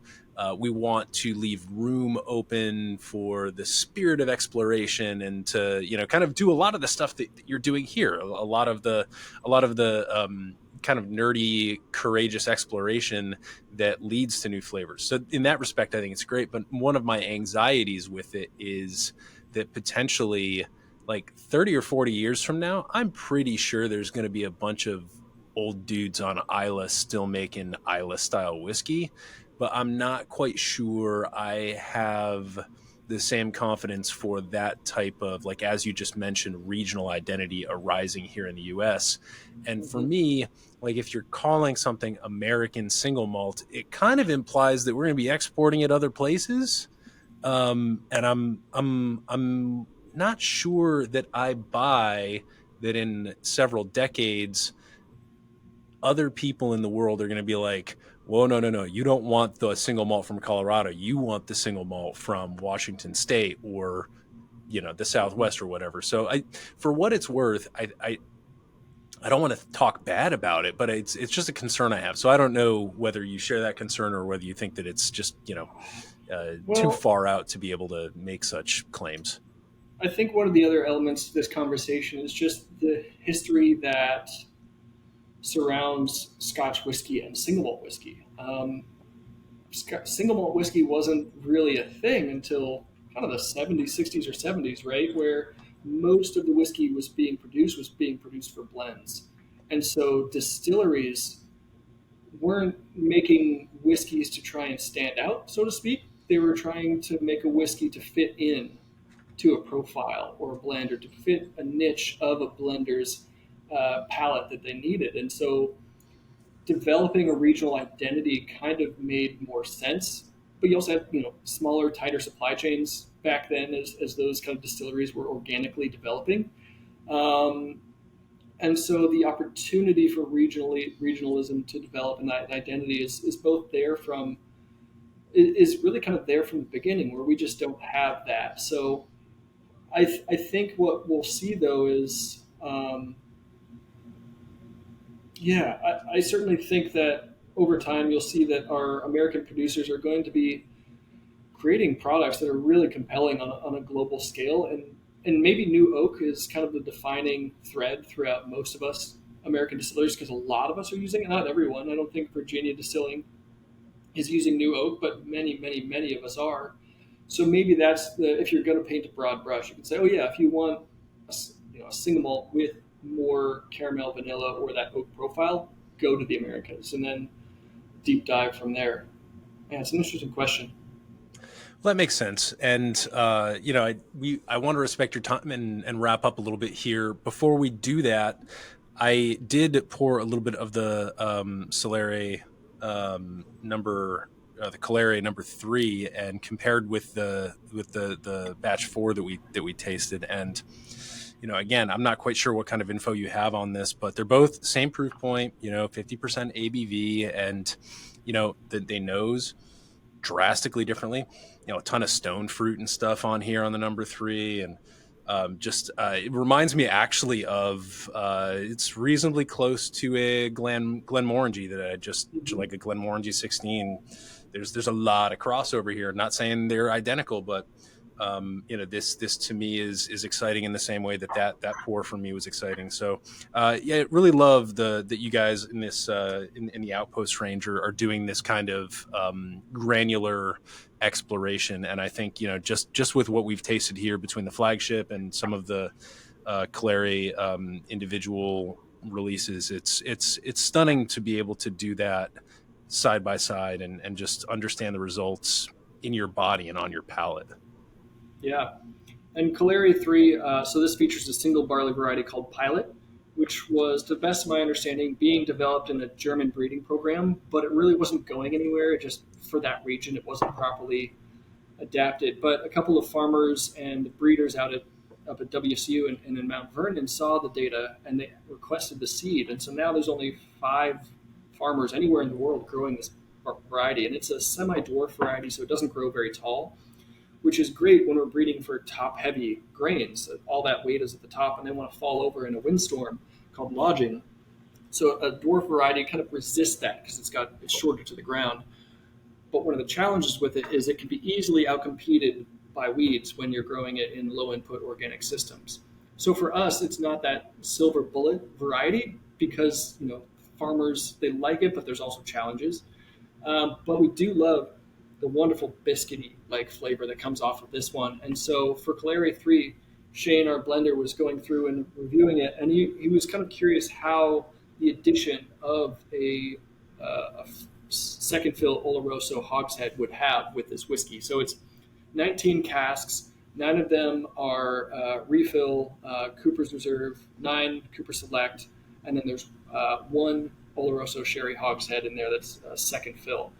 We want to leave room open for the spirit of exploration and to, kind of do a lot of the stuff that you're doing here. A lot of the kind of nerdy, courageous exploration that leads to new flavors. So in that respect, I think it's great. But one of my anxieties with it is that potentially, like 30 or 40 years from now, I'm pretty sure there's going to be a bunch of old dudes on Isla still making Isla style whiskey, but I'm not quite sure I have the same confidence for that type of, like, as you just mentioned, regional identity arising here in the US. And for me, like, if you're calling something American single malt, it kind of implies that we're going to be exporting it other places. And I'm not sure that I buy that in several decades other people in the world are going to be like, whoa, no, you don't want the single malt from Colorado, you want the single malt from Washington State or the Southwest or whatever. So for what it's worth, I don't want to talk bad about it, but it's just a concern I have. So I don't know whether you share that concern or whether you think that it's just too
Well,
far out to be able to make such claims.
I think one of the other elements to this conversation is just the history that surrounds Scotch whiskey and single malt whiskey. Single malt whiskey wasn't really a thing until kind of the 70s, 60s, or 70s, right? Where most of the whiskey was being produced for blends. And so distilleries weren't making whiskeys to try and stand out, so to speak. They were trying to make a whiskey to fit in to a profile or a blend, or to fit a niche of a blender's palette that they needed. And so developing a regional identity kind of made more sense. But you also had, smaller, tighter supply chains back then, as those kind of distilleries were organically developing. Um, and so the opportunity for regionalism to develop and that identity is both there from is really kind of there from the beginning, where we just don't have that. So I think what we'll see though is yeah, I certainly think that over time you'll see that our American producers are going to be creating products that are really compelling on a global scale. And maybe new oak is kind of the defining thread throughout most of us American distillers, because a lot of us are using it. Not everyone. I don't think Virginia Distilling is using new oak, but many, many, many of us are. So maybe that's if you're going to paint a broad brush, you can say, oh yeah, if you want a single malt with more caramel, vanilla, or that oak profile, go to the Americas, and then deep dive from there. Yeah, it's an interesting question.
Well, that makes sense. And, I want to respect your time and wrap up a little bit here. Before we do that, I did pour a little bit of the Solare the Calere number 3, and compared with the batch 4 that we tasted. And, again, I'm not quite sure what kind of info you have on this, but they're both same proof point, 50% ABV, and, that they nose drastically differently. A ton of stone fruit and stuff on here on the number 3, and it reminds me actually of it's reasonably close to a Glenmorangie that I just like a Glenmorangie 16. There's a lot of crossover here. I'm not saying they're identical, but this to me is exciting in the same way that pour for me was exciting. So really love that you guys in this in the Outpost range are doing this kind of granular exploration. And I think just with what we've tasted here between the flagship and some of the Calere individual releases, it's stunning to be able to do that side by side and just understand the results in your body and on your palate.
Yeah. And Calere 3, so this features a single barley variety called Pilot, which was, to the best of my understanding, being developed in a German breeding program, but it really wasn't going anywhere. It just, for that region, it wasn't properly adapted. But a couple of farmers and breeders up at WSU and in Mount Vernon saw the data, and they requested the seed. And so now there's only 5 farmers anywhere in the world growing this variety. And it's a semi-dwarf variety, so it doesn't grow very tall, which is great when we're breeding for top-heavy grains. All that weight is at the top, and they want to fall over in a windstorm called lodging. So a dwarf variety kind of resists that because it's shorter to the ground. But one of the challenges with it is it can be easily outcompeted by weeds when you're growing it in low-input organic systems. So for us, it's not that silver bullet variety because farmers, they like it, but there's also challenges. But we do love the wonderful biscuity like flavor that comes off of this one. And so for Calere 3, Shane, our blender, was going through and reviewing it, and he was kind of curious how the addition of a second fill Oloroso hogshead would have with this whiskey. So it's 19 casks, 9 of them are refill Cooper's Reserve, 9 Cooper Select, and then there's 1 Oloroso sherry hogshead in there that's a second fill.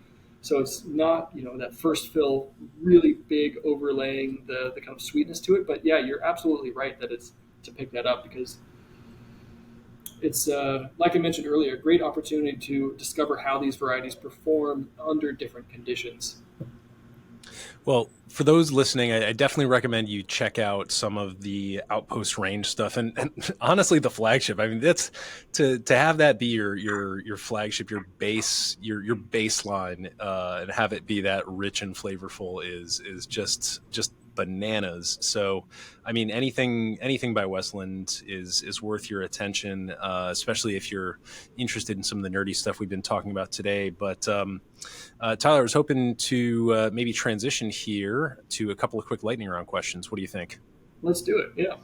So it's not, that first fill really big overlaying the kind of sweetness to it. But yeah, you're absolutely right that it's to pick that up because it's, like I mentioned earlier, a great opportunity to discover how these varieties perform under different conditions.
Well, for those listening, I definitely recommend you check out some of the Outpost range stuff, and honestly, the flagship. I mean, that's to have that be your flagship, your baseline, and have it be that rich and flavorful is just bananas. So, I mean, anything by Westland is worth your attention, especially if you're interested in some of the nerdy stuff we've been talking about today. But Tyler, I was hoping to maybe transition here to a couple of quick lightning round questions. What do you think?
Let's do it. Yeah.